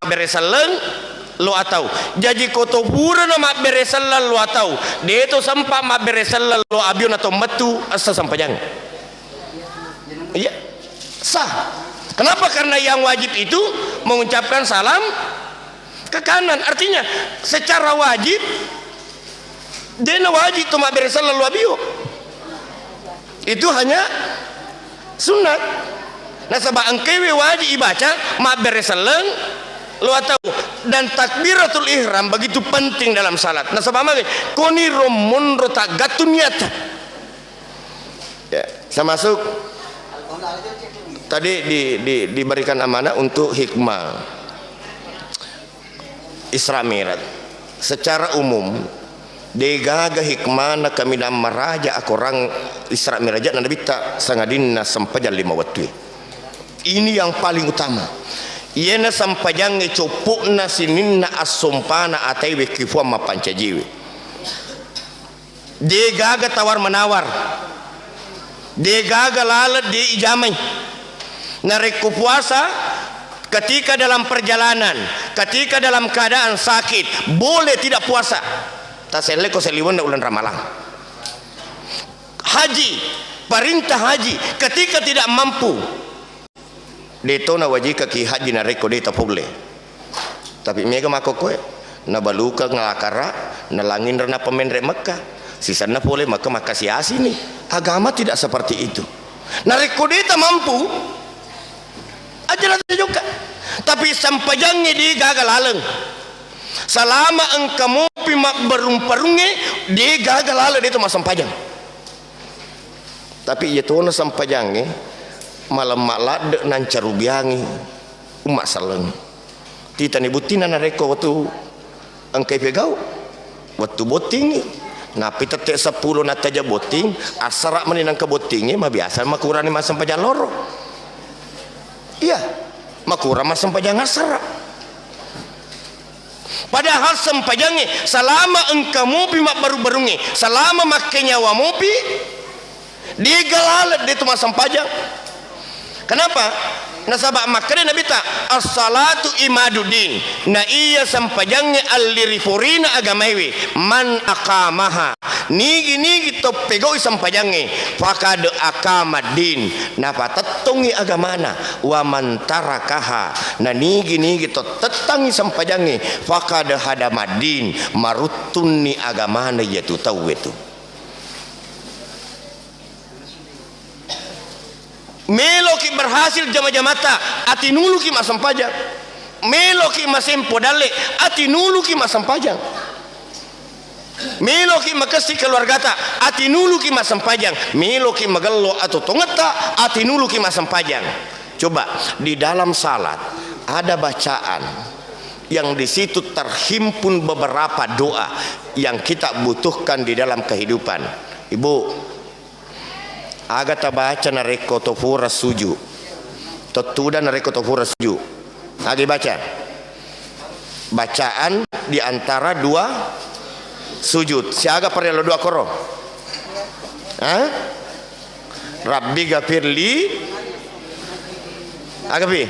Beresaleng lo atau jadi koto pura nama beresalan lo atau dia itu sampai ma beresalan lo abion atau metu asa sampajang. Iya sah. Kenapa? Karena yang wajib itu mengucapkan salam ke kanan. Artinya secara wajib dia wajib tu ma beresalan lo abio itu hanya sunat. Nah sebab engkewe wajib ibaca ma beresalan lo tahu dan takbiratul ihram begitu penting dalam salat. Nah sama lagi koni romon rota gatuniata. Ya, saya masuk tadi diberikan amanah untuk hikmah Isra Mi'raj. Secara umum degaga hikmah na kami dan meraja akorang Isra Mi'raj na nabita sangadinna sampajan 5 waktu. Ini yang paling utama. Iena sampajange copukna sininna as-sumpana ataiwe kifua mapancajiwe. Dia gaga tawar menawar. Dia gaga lalat dia ijamai. Nareku puasa ketika dalam perjalanan, ketika dalam keadaan sakit, boleh tidak puasa. Tasele ko seliwan ulan ramalang. Haji, perintah haji ketika tidak mampu. Deto na wajika ki haji na reko deta pogle. Tapi mega makokoe na baluka ngalakara na langin na pemendre Mekah. Sisa na boleh maka makasih asini. Agama tidak seperti itu. Na reko deta mampu aja juga. Tapi sampajangnya di gagal aleng. Selama engkamu pimak berumparunge di gagal aleng itu mas sampajang. Tapi itu na sampajangnya malam maklad dek nan carubiangi umak saleng tita ni butina na reko waktu angkai pegau waktu boting napi tetek 10 nataja boting asara meninang ke botingnya mah biasa makurani mas sampajan loro iya makura mas sampajan asara padahal sampajangnya selama engkamu pimak baru-barungi selama makanya wamupi dia galalet dia tu mas sampajang. Kenapa? Nasabak makanya Nabi tak as-salatu imaduddin. Na iya sampajangnya al-lirifurina agamawi man aqamaha nigi to pegoi sampajange fakad akamadin napa tetungi agamana wa man tarakaha na nigi to tetangi sampajange fakad hadamadin marutunni agamana yaitu tahu itu meloki berhasil jama-jamata ati nuluki masampajang meloki masempo dale ati nuluki masampajang meloki makasi keluargata ati nuluki masampajang meloki magello atau tongeta ati nuluki masampajang. Coba di dalam salat ada bacaan yang di situ terhimpun beberapa doa yang kita butuhkan di dalam kehidupan. Ibu aga tabaca nareko tofura suju totuda nareko tofura suju lagi baca bacaan di antara dua sujud siaga perlu dua koro Rabbi gafirli agapi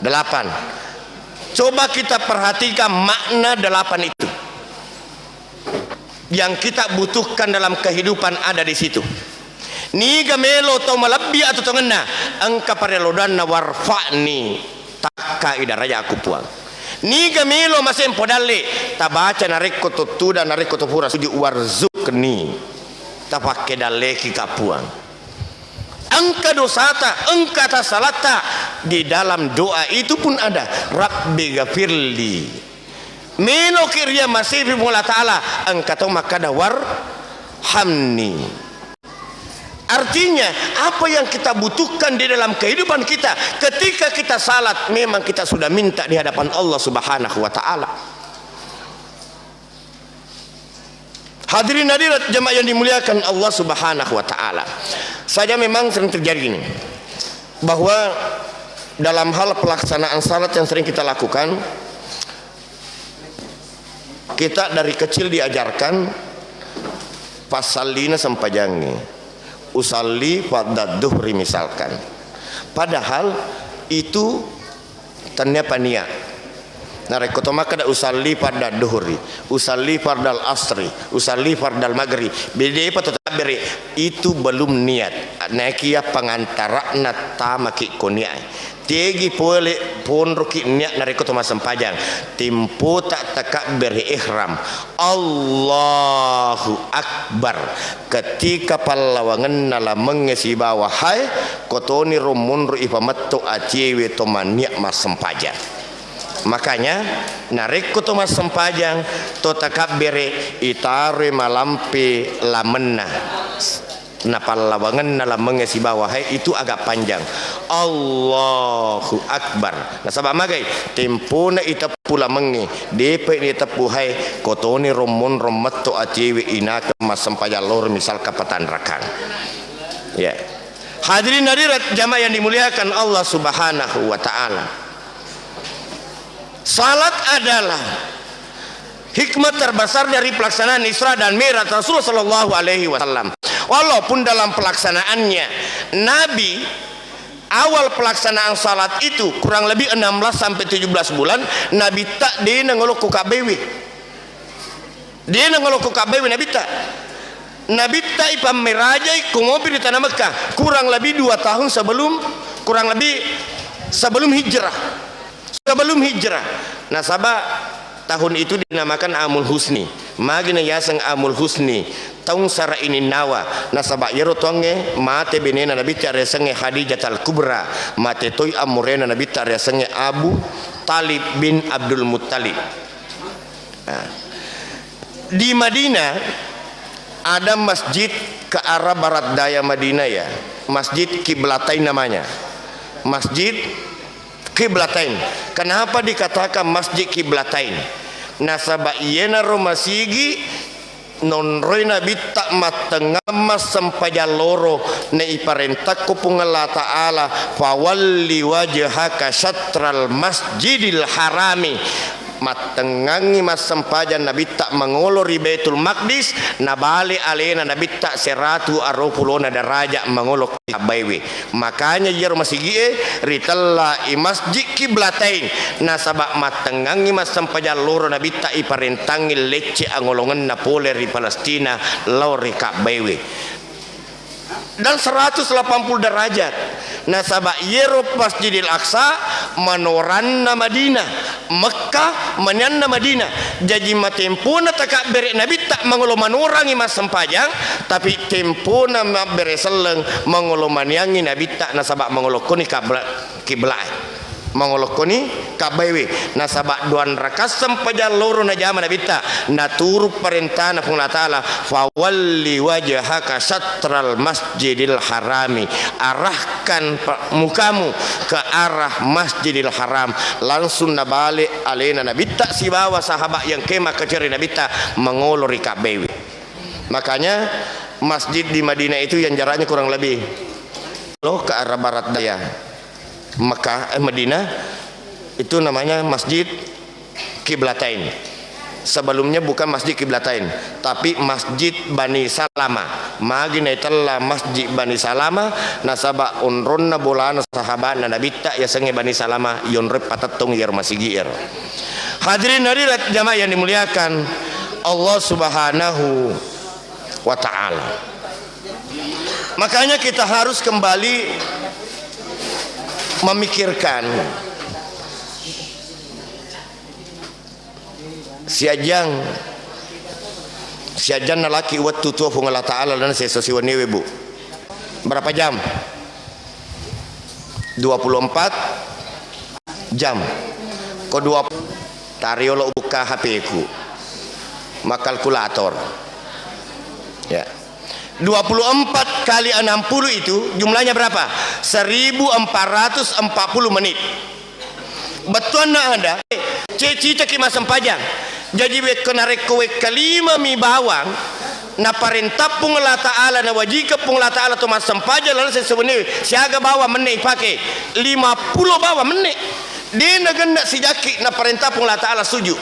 8. Coba kita perhatikan makna 8 itu yang kita butuhkan dalam kehidupan ada di situ. Niga melo to malabbi atau tengena angka parelodanna warfa'ni takka idaraja aku puang. Niga melo masempo dalle tabaca nareko to tuda nareko to pura sudi warzukni tapake dalle ki kapuang. Angka dosata, angka tasalata di dalam doa itu pun ada Rabbi gafirli. Melo kiria masih mula ta'ala angkatau makada warhamni. Artinya apa yang kita butuhkan di dalam kehidupan kita ketika kita salat memang kita sudah minta di hadapan Allah Subhanahu wa taala. Hadirin hadirat jemaah yang dimuliakan Allah Subhanahu wa taala. Saja memang sering terjadi ini bahwa dalam hal pelaksanaan salat yang sering kita lakukan, kita dari kecil diajarkan pasallina sampajangi usalli pada duhri misalkan, padahal itu ternyata niat narekoto maka ada usalli pada duhri, usalli pada asri, usalli pada maghrib beda apa beri itu belum niat nakia pengantara nata maki koniai tegi pole ponroki niat narekoto masampajang timpo tak takbir ihram Allahu akbar ketika pallawangan nala mengesi bawah hai kotoni rumunru ipamatto acewe tomaniak masampajang. Makanya narekoto masampajang to takbir itare malampe lamena napalawangan nalam mengesi bawah itu agak panjang Allahu akbar nasabah magai tempo na itapula mengi depe ni tapu hai kotoni romon romatto acewe inaka masampayalor misal kapatan rakang ya. Hadirin hadirat jamaah yang dimuliakan Allah Subhanahu wa taala, salat adalah hikmat terbesar dari pelaksanaan Isra dan Mi'raj Rasulullah sallallahu alaihi wasallam. Walaupun dalam pelaksanaannya Nabi awal pelaksanaan salat itu kurang lebih 16 sampai 17 bulan Nabi tak dia nangolok ku KBW. Dia nangolok ku KBW Nabi tak. Nabi tak ipam merajai ku mobil di tanah Mekah kurang lebih 2 tahun sebelum hijrah. Sebelum hijrah. Nasabah tahun itu dinamakan Amul Husni. Magina yasang Amul Husni. Tahun sara ini nawa nasabah yero tonge mate benena Nabi tare sange Khadijah al-Kubra mate toy amurena Nabi tare sange Abu Talib bin Abdul Muttalib. Di Madinah ada masjid ke arah barat daya Madinah ya, Masjid Qiblatain namanya. Masjid Qiblatain. Kenapa dikatakan Masjid Qiblatain? Nasabah iyena romasigi non roy Nabi tak matengamas sampaja loro ne iparenta ku pungala ta'ala fawalli wajhaka syatral masjidil harami matengangi mas sempajan nabi tak mengolori Baitul Maqdis na bali alena nabi tak 120 na daraja mengolok Ka'bah. Makanya jar masigie ritalla i masjid kiblatain na sabak matengangi mas sempajan loro nabi tak iparentangi lecce angolongan na pole ri Palestina lori Ka'bah dan 180 derajat. Nah sabak yero Masjidil Aqsa manoranna Madinah, Mekah manyanna Madinah. Jadi matempuna takak bere nabi tak mangolo manorangi mas sempajang, tapi tempuna bere seleng mangolo maniangi nabi tak na sabak mangolo koni kiblat. Mangolokoni Ka'bah. Na sabak duan rakas sempajang loro na jama nabi tak na turu perintah na Allah Ta'ala fawalli wajhaka syatral masjidil harami, arahkan mukamu ke arah Masjidil Haram. Langsung na balik alena nabi tak si bawa sahabat yang kemah keceri nabi tak mengolori Ka'bah. Makanya masjid di Madinah itu yang jaraknya kurang lebih loh ke arah barat daya Mekah Madinah itu namanya Masjid Kiblatain. Sebelumnya bukan Masjid Kiblatain, tapi Masjid Bani Salama. Magina italla Masjid Bani Salama nasaba unronna bolana sahabat na nabi tak ya senge Bani Salama yon rep patatong yer masigir. Hadirin hadirat jamaah yang dimuliakan Allah Subhanahu wa taala. Makanya kita harus kembali memikirkan siajang nalaki wat tutu pung Allah Ta'ala dan sesuatu newe bu berapa jam 24 jam ko 20 tariolo buka HP ku makalkulator ya 24 kali 60 itu jumlahnya berapa? 1440 menit. Betul nak ada cita ki masam pajang. Jadi we kena rekowe kalima mi bawang na parentap pung Allah Ta'ala na wajika pung Allah Ta'ala to masam pajang lalu sesuatu siaga bawa menit pakai 50 bawa menit. Dia nak si jaki na parentap pung Allah Ta'ala setuju.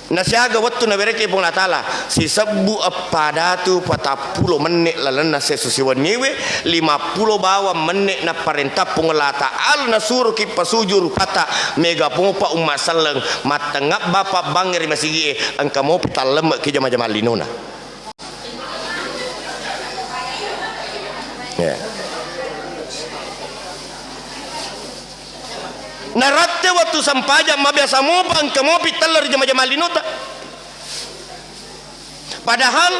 Nasiaga waktu na bereke pung Allah Ta'ala si sebu apadatu 40 menit lalana sesusiwan nyewe 50 bawa menit na parentah pung Allah Ta'ala na suruh ki pasujur pata mega pungpa umma saleng matengap bapak bangir masigi angka mo pitalem ki jama-jama linuna ya naratte waktu sampaja mabiasa mo bang kemopi teler jama-jama linuta padahal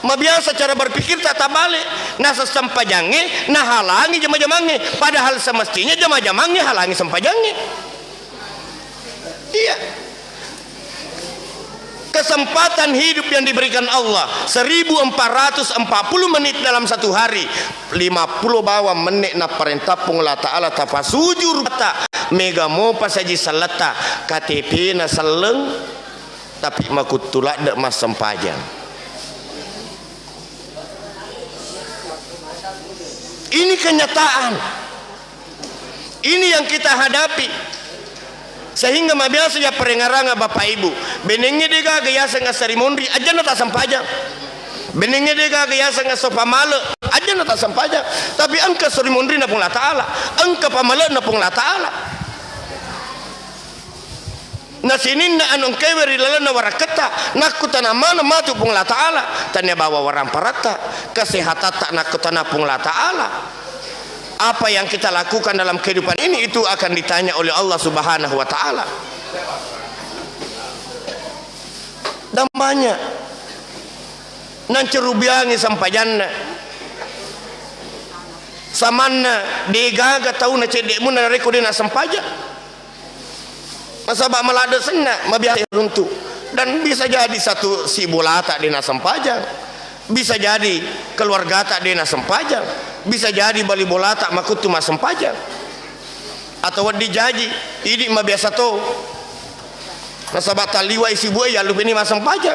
mabiasa cara berpikir tata balik nasa sampajange nah halangi jama-jamange padahal semestinya jama-jamange halangi sampajange iya kesempatan hidup yang diberikan Allah 1440 menit dalam satu hari 50 bawa menit na perintah pung Allah Ta'ala tapasujur ta mega mo pasaji salata KTP na saleng tapi makutulak dak mas sempajang ini kenyataan ini yang kita hadapi sehingga mabiasa ya perengaranga bapak ibu benengnya dega gaya senga seremoni aja nata sampajang benengnya dega gaya senga sofa male aja nata sampajang tapi angka seremoni na pung Allah Ta'ala angka pamale na pung Allah Ta'ala na sinin na anong keweri lalana warakata nakutana mana matu pung Allah Ta'ala tanya bawa warang parata kesehatan tak nakutana pung Allah Ta'ala. Apa yang kita lakukan dalam kehidupan ini itu akan ditanya oleh Allah Subhanahu wa Ta'ala. Dan banyak nan cerubiangi sampajanna samanna degaga tahu na cedekmu na reko dina sampaja masabak malada senna mabiasa runtuh dan bisa jadi satu si bolata dina sampaja bisa jadi keluarga tak dina sampaja bisa jadi bali bola tak makutu mas sempaja atau di jaji ini mah biasa to nasabat taliwa isi buaya ya lupa ini mas sempaja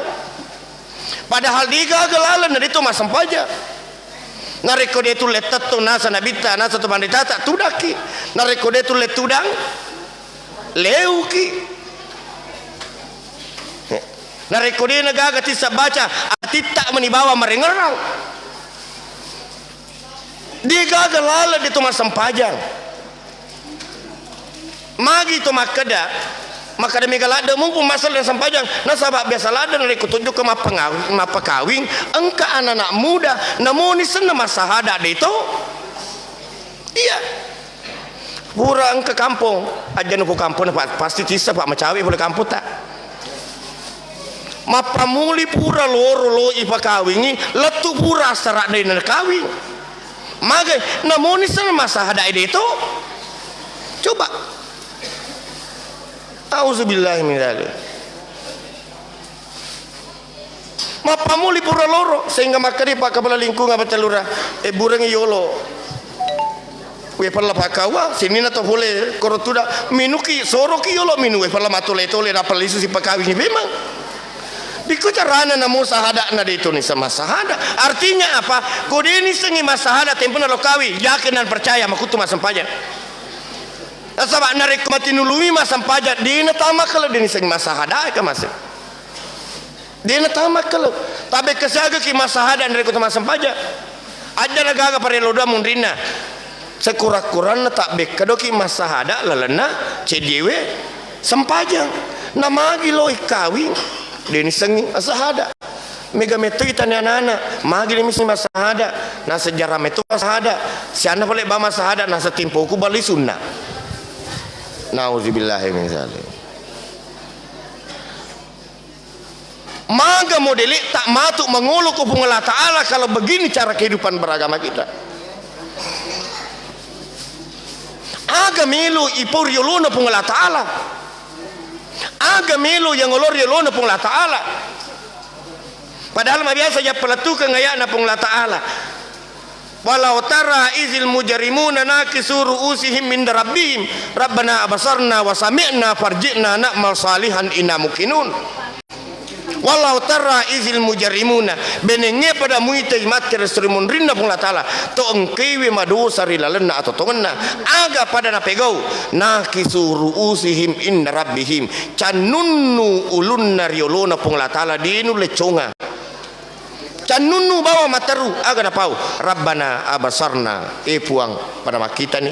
padahal diga gelalan dari itu mas sempaja nareko dia tu letat tu nasa nabita nasa tu bandita tak tudaki nareko dia tu letudang leuki Narekode nagaga ti sa baca atita manibawa marengerang. Dia gagal lala di tu masampajang. Magi tu makada megalada mumpung masal dan sampajang nasabak biasa lada nari kutunjuk ke mapakawing engka anak-anak muda namun isena masahada de itu. Iya. Pura engka kampung aja nuku kampung pasti tisa pak macawi boleh kampung tak. Mapamuli pura loro lo ipakawingi letu pura serak dari kawing. Magai namun isena masahada de itu. Coba. Auzubillahi min dzalik. Mapamuli pura loro sehingga makari pak kepala lingkungan Petalura burang yolo. We pala pakawa sini na to boleh korotuda minuki soroki yolo minu we pala matole tole na pala isu si pakawin memang. Dikucarana na mo sahada na dito ni sa masahada. Artinya apa? Kodeni sengi masahada tempo na lokawi yakin dan percaya makutu masampajan. Sabak narik matinulumi masam pajak dina tamak kalau dini sing masahada ka mas. Dina tamak kalau tabe kesaga ki masahada narik ku masam pajak. Aja nagaga pareloda mundrina. Sekura-kurana tak be kadoki masahada lalana cedewe sempajang. Namagi lo ikawing dini sing masahada. Mega metu kita ni anak-anak magi demi sing masahada. Na sejarah metu masahada. Siana boleh ba masahada na setimpoku bali sunnah. Nauzubillahi min dzalik. Maka modeli tak matuk menguluk hubung Allah Ta'ala kalau begini cara kehidupan beragama kita. Aga melu ipur yolona hubung Allah Ta'ala. Aga melu yang olor yolona hubung Allah Ta'ala. Padahal biasa ya pelatukan ngayana hubung Allah Ta'ala. Walau tara izil mujrimuna nakisu ru'usihim min rabbihim rabbana abasarna wa sami'na farji'na na'mal salihan inna muqinun. Walau tara izil mujrimuna benenge pada muite matir serimun rinda pun taala to engkewe madu sari lalena atau tongna aga pada napegau nakisu ru'usihim in rabbihim canunnu ulun nariolona pun taala dinu leconga. Canunu bawa mataru aga na pau rabbana abasarna puang pada makita ni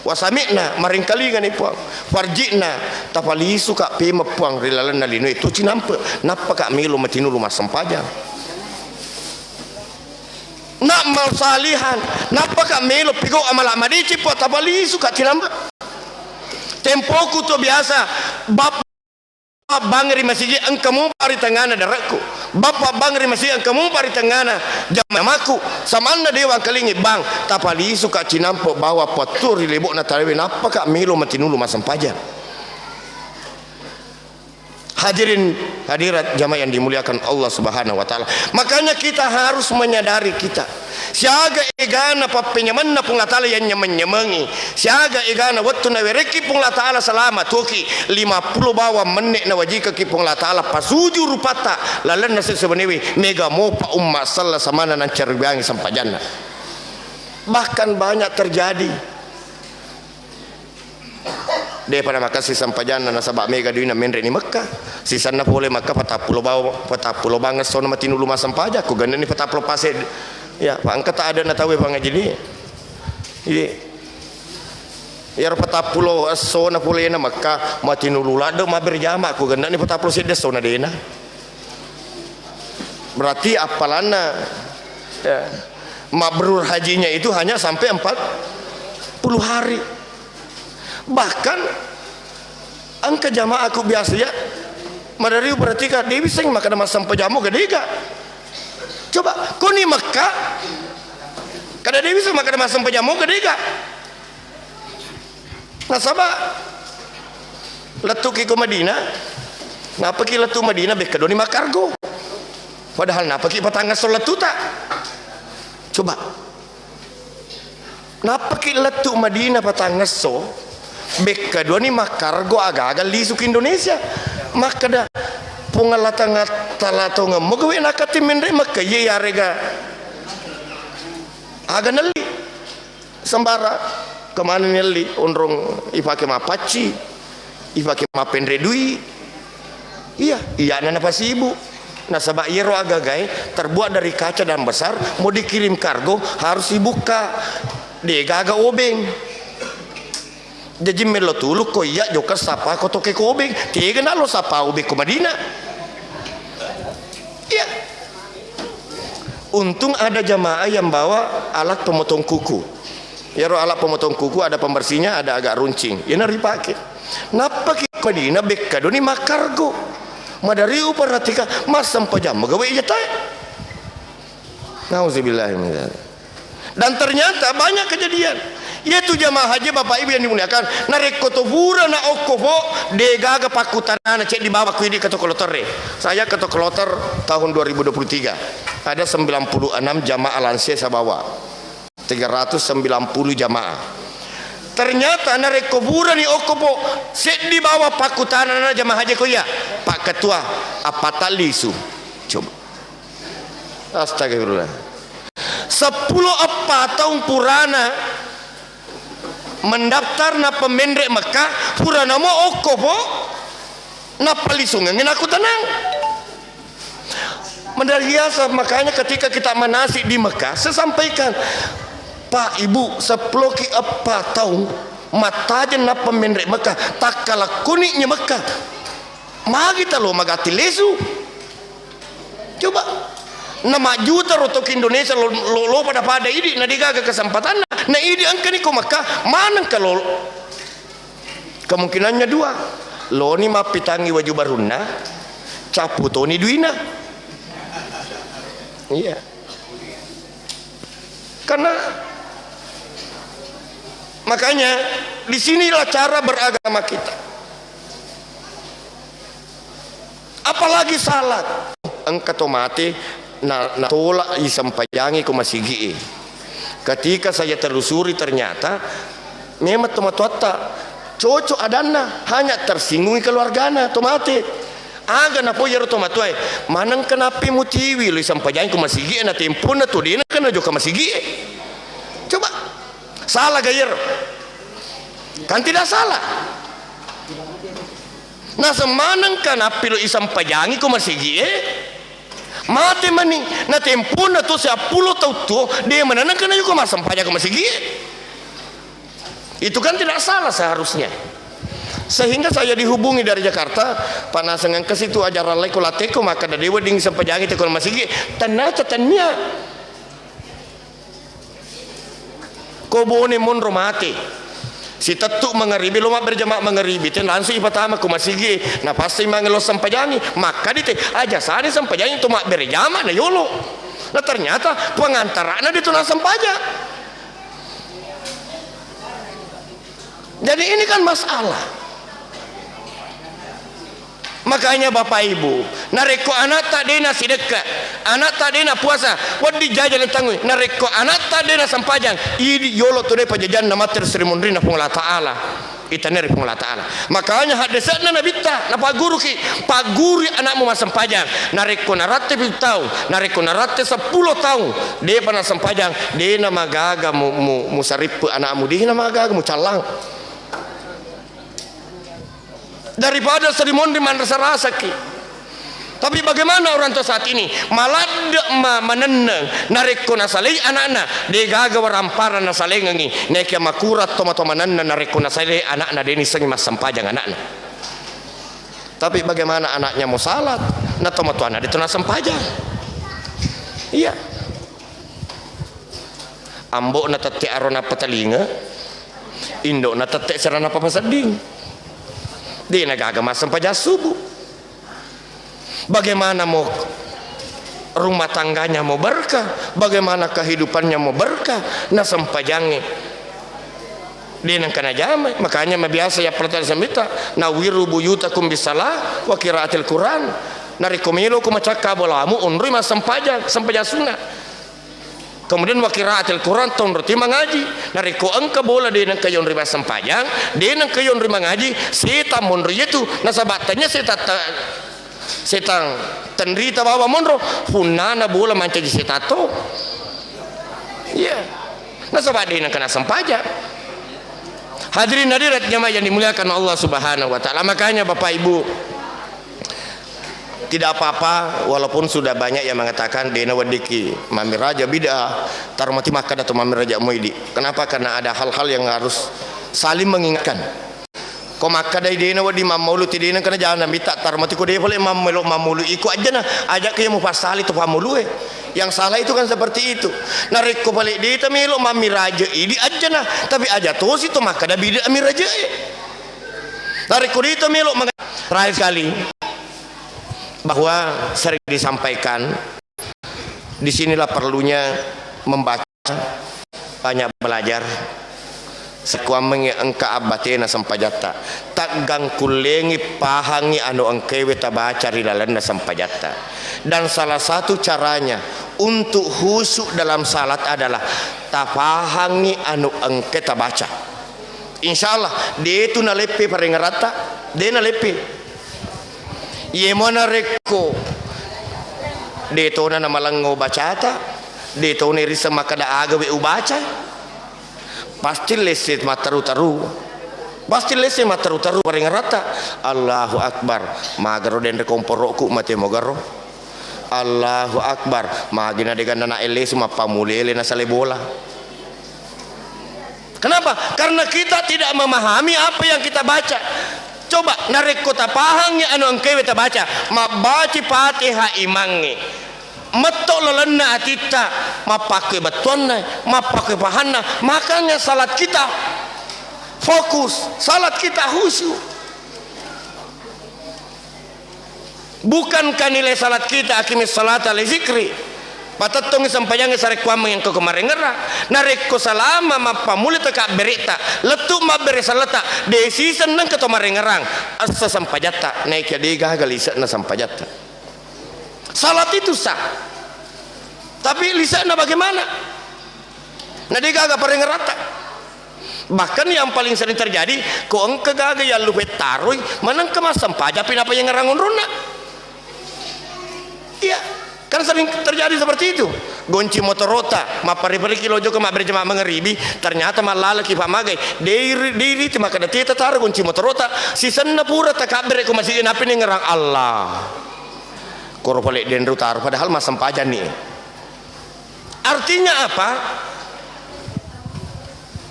wasami'na maringkalingan puang farji'na tapali suka pema puang rilalan na lino itu cinampe napa ka milu matinulu masampajang nak mal salihan napa ka milu pigo amal amadici po tapali suka cinampe tempoku to biasa bab bangri masjid engkamu pari tengana darakku bapak bangri masjid engkamu pari tengana jamaku samana dewa kalingi bang tapali suka cinampo bawa poturi lebok na tarewe napa ka milo matinulu masampajan. Hadirin hadirat jamaah yang dimuliakan Allah Subhanahu wa taala. Makanya kita harus menyadari kita siaga egana papenyaman na pung taala yang nyemenyemengi siaga egana waktu na wereki pung taala selama toki 50 bawa menit na wajika ki pung taala pasuju rupata lalan nasi sebenewi mega mopa umma sallallahu samana nan cerbangi sampajanna. Bahkan banyak terjadi daripada makasih sampajana nasabak mega duina menre ni Mekah sisana boleh Mekah patapulo banget sono matinulu masampaja ku ganda ni patapulo pasir ya pangkat tak ada na tawe pangajini ini ya patapulo sona pole na Mekah matinulu lado maberjama ku ganda ni patapulo sedes sona dena berarti apalana ya, mabrur hajinya itu hanya sampai 40 hari. Bahkan angka jamaah aku biasa ya madariu berarti ka dewi sing makan masam pejamu gede ka coba kau ni Mekah kada dewi sing makan masam pejamu gede ka nasaba letuk ke Madinah ngapa ki letu Madinah be kadoni makargo padahal napa ki patangga soletu tak coba napa ki letu Madinah patangga so bek kedua ni makargo agak-agak lisuk Indonesia maka dah pungalatang talatonga magawe nakati menre maka ye yarega aga nali sambara kemana nali onrong ipake mapaci ipake mapendre dui Iya nana pasti ibu. Nah sebab iro agagai terbuat dari kaca dan besar, mau dikirim kargo harus dibuka. Dia gaga obeng. Jadi melo tuluk ko iya joka sapa ko toke ko obeng. Tiga na lo sapa obeng ko Madinah. Iya. Untung ada jamaah yang bawa alat pemotong kuku. Ya roh alat pemotong kuku ada pembersihnya, ada agak runcing. Ya nari pakai. Napa ki Madinah bekado ni makargo. Madari uparatika mas sampai jam gawe iya tay. Nauzubillah min dzalik. Dan ternyata banyak kejadian. Yaitu jamaah haji Bapak Ibu yang dimuliakan, narek kotobura na okopo de gaga pakutanana cek di bawah kuidi ke Tokolotere. Saya ke Tokoloter tahun 2023. Ada 96 jamaah lansia saya bawa. 390 jamaah. Ternyata narek kubura ni okopo cek di bawah pakutanana jamaah haji ko ya. Pak Ketua apa talisu? Coba. Astagfirullah. 10 apa tahun purana mendaftar na pemendek Mekah purana mo okopo na palisungan aku tenang mendahiasa. Makanya ketika kita manasik di Mekah saya sampaikan, Pak Ibu seploki apa tahun mata na pemendek Mekah tak kalah kuniknya Mekah magi talo magati lesu. Coba nama juta rotok Indonesia lo pada ini na digaga kesempatan na ini angka ni ko Mekah mana kalau kemungkinannya dua lo ni mapitangi waju baruna capu toni duina. Iya karena makanya disinilah cara beragama kita. Apalagi salat engkau tomate na tolak isampayangi ko masigi. Ketika saya telusuri ternyata memang tomatoata cocok adana hanya tersinggung keluargana tomate. Aga na po yero tomatoy manang kenapi mutiwi lo isampayangi ko masigi na tempo na to dina kana jo ka masigi. Coba salah gayer kan tidak salah. Nah semanang kenapi lo isampayangi ko masigi mati mani na tempo na to sa 10 tahun to dia menanang kana juga masam pajak masih itu kan tidak salah seharusnya. Sehingga saya dihubungi dari Jakarta Pak Nasengan ke situ ajaran lai kolateko maka da dewa ding sampajangi te kon masih tanah catanya ko bone mon romate si tetuk mengeribi lo mak berjamaah mengeribi ten langsung pertama ku masigi na pasti mangelo sampajangi maka dite aja sane sampajangi tu mak berjamaah na yolo na ternyata pengantarana ditu na sampaja. Jadi ini kan masalah. Makanya Bapak Ibu nareko anak tak dena sedekah anak tak dena puasa wadi jajan tangui nareko anak tak dena sampajang ini yolo tu de pajajan nama terserimundri na pung Allah Taala itanere pung Allah Taala. Makanya hadesana nabita na paguru ki paguri anakmu mas sampajang nareko narate bitau nareko narate 10 tahun de pana sampajang de na magaga mu sarip anakmu de na magaga mu calang daripada serimondi rasa ki. Tapi bagaimana orang tua saat ini malah menenang nareko nasalei anak-anak de gaga warampara nasalei ngi neke makurat tomato mananna nareko nasalei anak-anak deni sengi mas sampajang anak-anak. Tapi bagaimana anaknya mau salat na tomato anak dituna sampajang. Iya. Ambok na tete arona patalinga indo na tete serana papasading di negara masam pajak subuh. Bagaimana mau rumah tangganya mau berkah, bagaimana kehidupannya mau berkah, na sampajangi di nangkana jamai. Makanya biasa ya pertanyaan semita nawiru buyutakum bisalah wa qiraatil Quran narikomilo kumacaka bolamu unri mas sampajang sunnah. Kemudian wakiraatil Quran tahun roti mengaji nariko engka bola di nang kayon riba sampajang di nang kayon riba ngaji seta monro itu nasabatanya setang tenrita bawa monro punana bola mancaji setato iya nasabat di nang kena sampajang. Hadirin hadirat jamaah yang dimuliakan Allah Subhanahu wa taala. Makanya Bapak Ibu Tidak apa-apa walaupun sudah banyak yang mengatakan dena wadiki mami raja bid'ah tarmati makan atau mami raja muidi. Kenapa? Karena ada hal-hal yang harus saling mengingatkan. Kau maka dari dena wadi mamulu tidak kena jangan minta tarmati ko dia boleh mamulu ikut aja nah ajak ke yang mufasali tu mamulu yang salah itu kan seperti itu. Narik ko balik dia tamilo mami raja ini aja nah tapi aja tuh situ maka ada bid'ah mami raja. Narik ko dia tamilo terakhir sekali bahwa sering disampaikan disinilah perlunya membaca, banyak belajar sekuamengi engka abatena sampajata tak gangkulengi pahangi anu engkewe tabaca ridalanna sampajata. Dan salah satu caranya untuk khusyuk dalam salat adalah tapahangi anu engke tabaca. Insyaallah dia itu nalepe parengerata dia nalepe ye mana rekko de tona na malango bacata de tona risa makada agawe ubaca pasti leset mataru-taru pasti leset mataru-taru paring rata. Allahu akbar magaro den rekomporokku mate mogaro Allahu akbar magina de ganna ele suma pamulele na sale bola. Kenapa? Karena kita tidak memahami apa yang kita baca. Coba narik kota pahangnya anu engkewe ta baca mabaci Fatihah imangi metok lelenna atita mapake batuanna mapake pahanna makanya salat kita fokus salat kita khusyuk. Bukankah nilai salat kita akimis salata li zikri patatong sampayang sarek kuameng yang kemarin ngera narik ko salama mapamuli teka berita letuk mabere salata desi seneng ke kemarin ngerang asa sampajata naik ya diga galisa na sampajata. Salat itu sah tapi lisanna bagaimana na diga ga pareng ngerata. Bahkan yang paling sering terjadi ko engke gaga ya lupe taruy manang kemas sampaja pinapa yang ngerangun runa. Iya kan sering terjadi seperti itu. Gonci motorota mapari-pari kilo joko mabere jema mengeribi ternyata malala ki pamagai diri cuma kada tita tar gonci motorota sisanna pura takabere ko masih napi ni ngerang Allah koro pale denru tar padahal masam pajan nih. Artinya apa?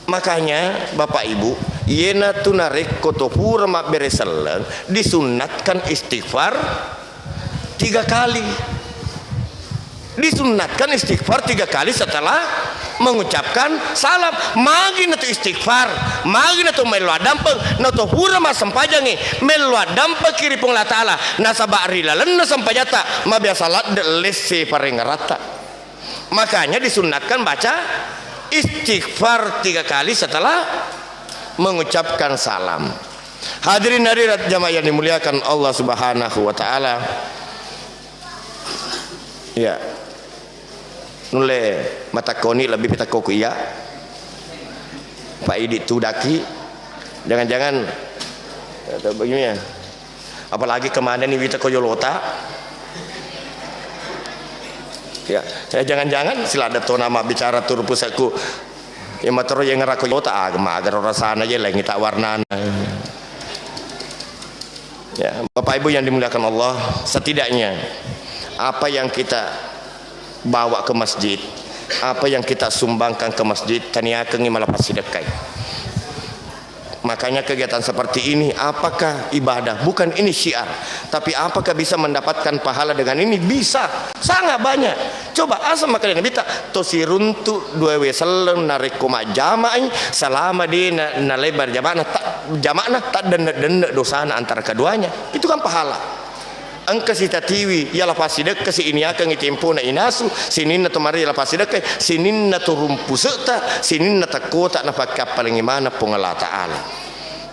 Makanya Bapak Ibu yena tunarek koto pura mabere seleng disunatkan istighfar 3 kali. Disunatkan istighfar 3 kali setelah mengucapkan salam. Magi natu istighfar magi natu melwa dampeng natu hura mas sampajangi melwa dampeng kiri pung la ta'ala nasaba rilalan na sampajata mabiasa salat lese parengarata. Makanya disunatkan baca istighfar 3 kali setelah mengucapkan salam. Hadirin hadirat jamaah yang dimuliakan Allah Subhanahu wa taala. Ya nule mata koni lebih pita koku iya Pak Idi Tudaki jangan-jangan atau bagaimana apalagi kemana nih Wita Koyolota ya jangan-jangan sila ada to nama bicara tur pusatku ya matero yang ngerakoyota agama agar rasana aja lagi tak warna ya Bapak Ibu yang dimuliakan Allah. Setidaknya apa yang kita bawa ke masjid, apa yang kita sumbangkan ke masjid taniakeun malapas sedekah. Makanya kegiatan seperti ini apakah ibadah? Bukan ini syiar, tapi apakah bisa mendapatkan pahala dengan ini? Bisa, sangat banyak. Coba asa makanya bita tosiruntu 2 seleng narik koma jamaah selama di na lebar jamaah tak denda dosana antara keduanya. Itu kan pahala. Angka si tatiwi ya lapasi dek si ini akan ngitimpo na inasu sinin na tumari lapasi dek sinin na turumpu serta sinin na takota na paling imana pung Allah Ta'ala.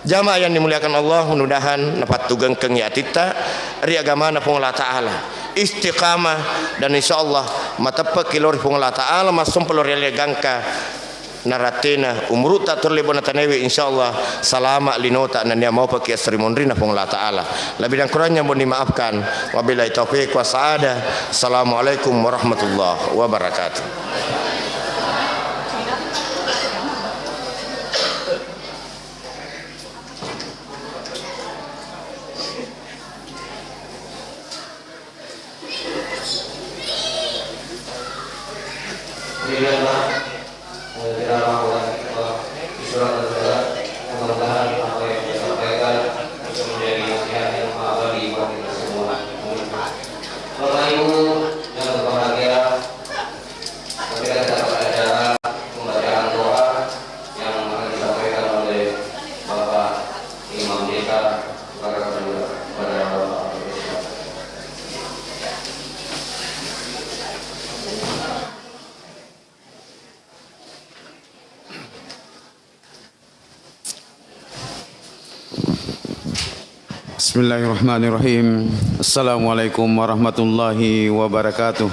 Jamaah yang dimuliakan Allah mudah-mudahan dapat tugang keng yatita ri agama na pung Allah Ta'ala istiqamah dan insyaallah matapa kilor pung Allah Ta'ala masum pelor gangka naratena umruta terlebona tanewi insyaallah salama linota nan dia mau pakai serimondrina pung Allah Ta'ala. Lebih dan kurangnya mohon dimaafkan. Wabillahi taufik wa sa'ada. Assalamualaikum warahmatullahi wabarakatuh. Demikian Pak, kita melakukan surat tersebut. Mudah-mudahan apa yang saya sampaikan bisa menjadi nasihat yang abadi bagi kita semua. Bapak Ibu yang berbahagia, ketika kita pada acara pembacaan doa yang akan disampaikan oleh Bapak Imam Desa kepada Bapak. Bismillahirrahmanirrahim. Assalamualaikum warahmatullahi wabarakatuh.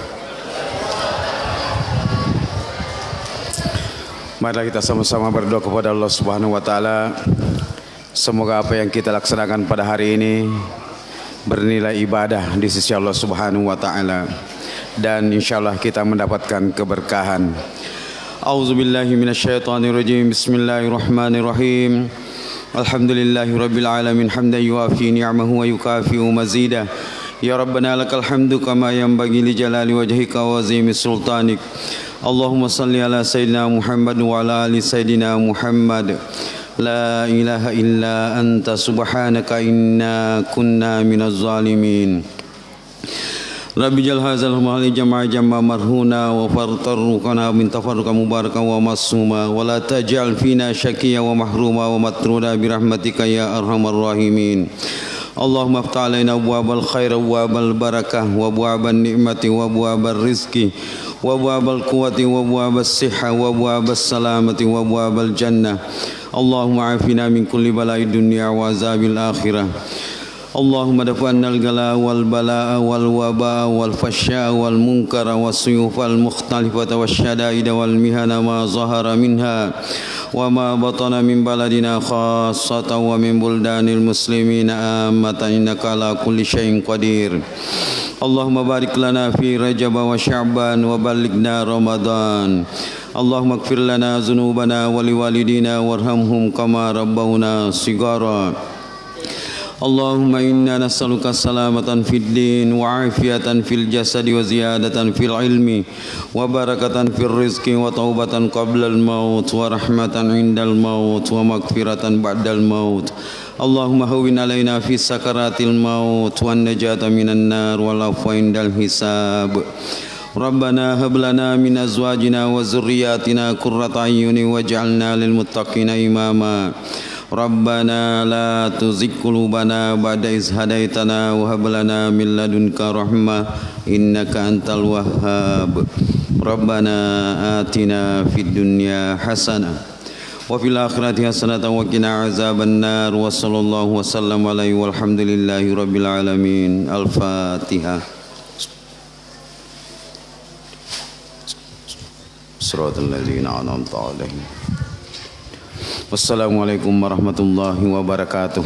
Marilah kita sama-sama berdoa kepada Allah Subhanahu wa taala. Semoga apa yang kita laksanakan pada hari ini bernilai ibadah di sisi Allah Subhanahu wa taala dan insyaallah kita mendapatkan keberkahan. A'udzubillahi minasyaitonirrajim. Bismillahirrahmanirrahim. Alhamdulillahi rabbil alamin hamdan yuafi ni'amahu wa yukafi'u mazida. Ya Rabbana lakal hamdu kama yanbaghi li jalali wajhika wa azimi sultanik. Allahumma salli ala sayyidina Muhammad wa ala ali sayyidina Muhammad. La ilaha illa anta subhanaka inna kunna minaz zalimin. Rabbi jal hazal mahali jama'a jama'a marhuna wa fartarukana min tafarruka mubaraka wa masuma wa la taj'al fina syakiya wa mahruma wa matruda birahmatika ya arhamar rahimin. Allahumma aftah alaina abwabal khair wa abwabal barakah wa abwaban ni'mati wa abwabal rizki wa abwabal quwati wa abwabal sihha wa abwabal salamati wa abwabal jannah. Allahumma afina min kulli bala'i dunya wa azabil akhirah. Allahumma dafa'anna al-gala wal bala'a wal waba'a wal fashya'a wal munkara was suyufa al mukhtalifata was syada'ida wal mihana ma zahara minha wa ma batana min baladina khassatan wa min buldanil muslimina ammatan innaka ala kulli syai'in qadir. Allahumma barik lana fi Rajab wa Sya'ban wa ballighna Ramadan. Allahumma ighfir lana dhunubana wa liwalidina warhamhum kama rabbawna shigara. Allahumma inna nas'aluka salamatan fid din wa afiyatan fil jasadi wa ziyadatan fil ilmi wa barakatan fil rizqi wa taubatan qabla al maut wa rahmatan indal maut wa maghfiratan ba'dal maut. Allahumma hawwin alaina fi sakaratil maut wan najata minan nar wal afwa indal hisab. Rabbana hab lana min azwajina wa zurriyyatina qurrata a'yunin waj'alna lil muttaqina imama. Rabbana la tuzigh qulubana ba'da idh hadaitana wa hab lana min ladunka rahmah innaka antal wahhab. Rabbana atina fid dunya hasanah wa fil akhirati hasanah wa qina azaban nar wa sallallahu wasallam alaihi walhamdulillahi rabbil alamin. Al-Fatihah. Siratal ladzina an'amta alaihim. Wassalamualaikum warahmatullahi wabarakatuh.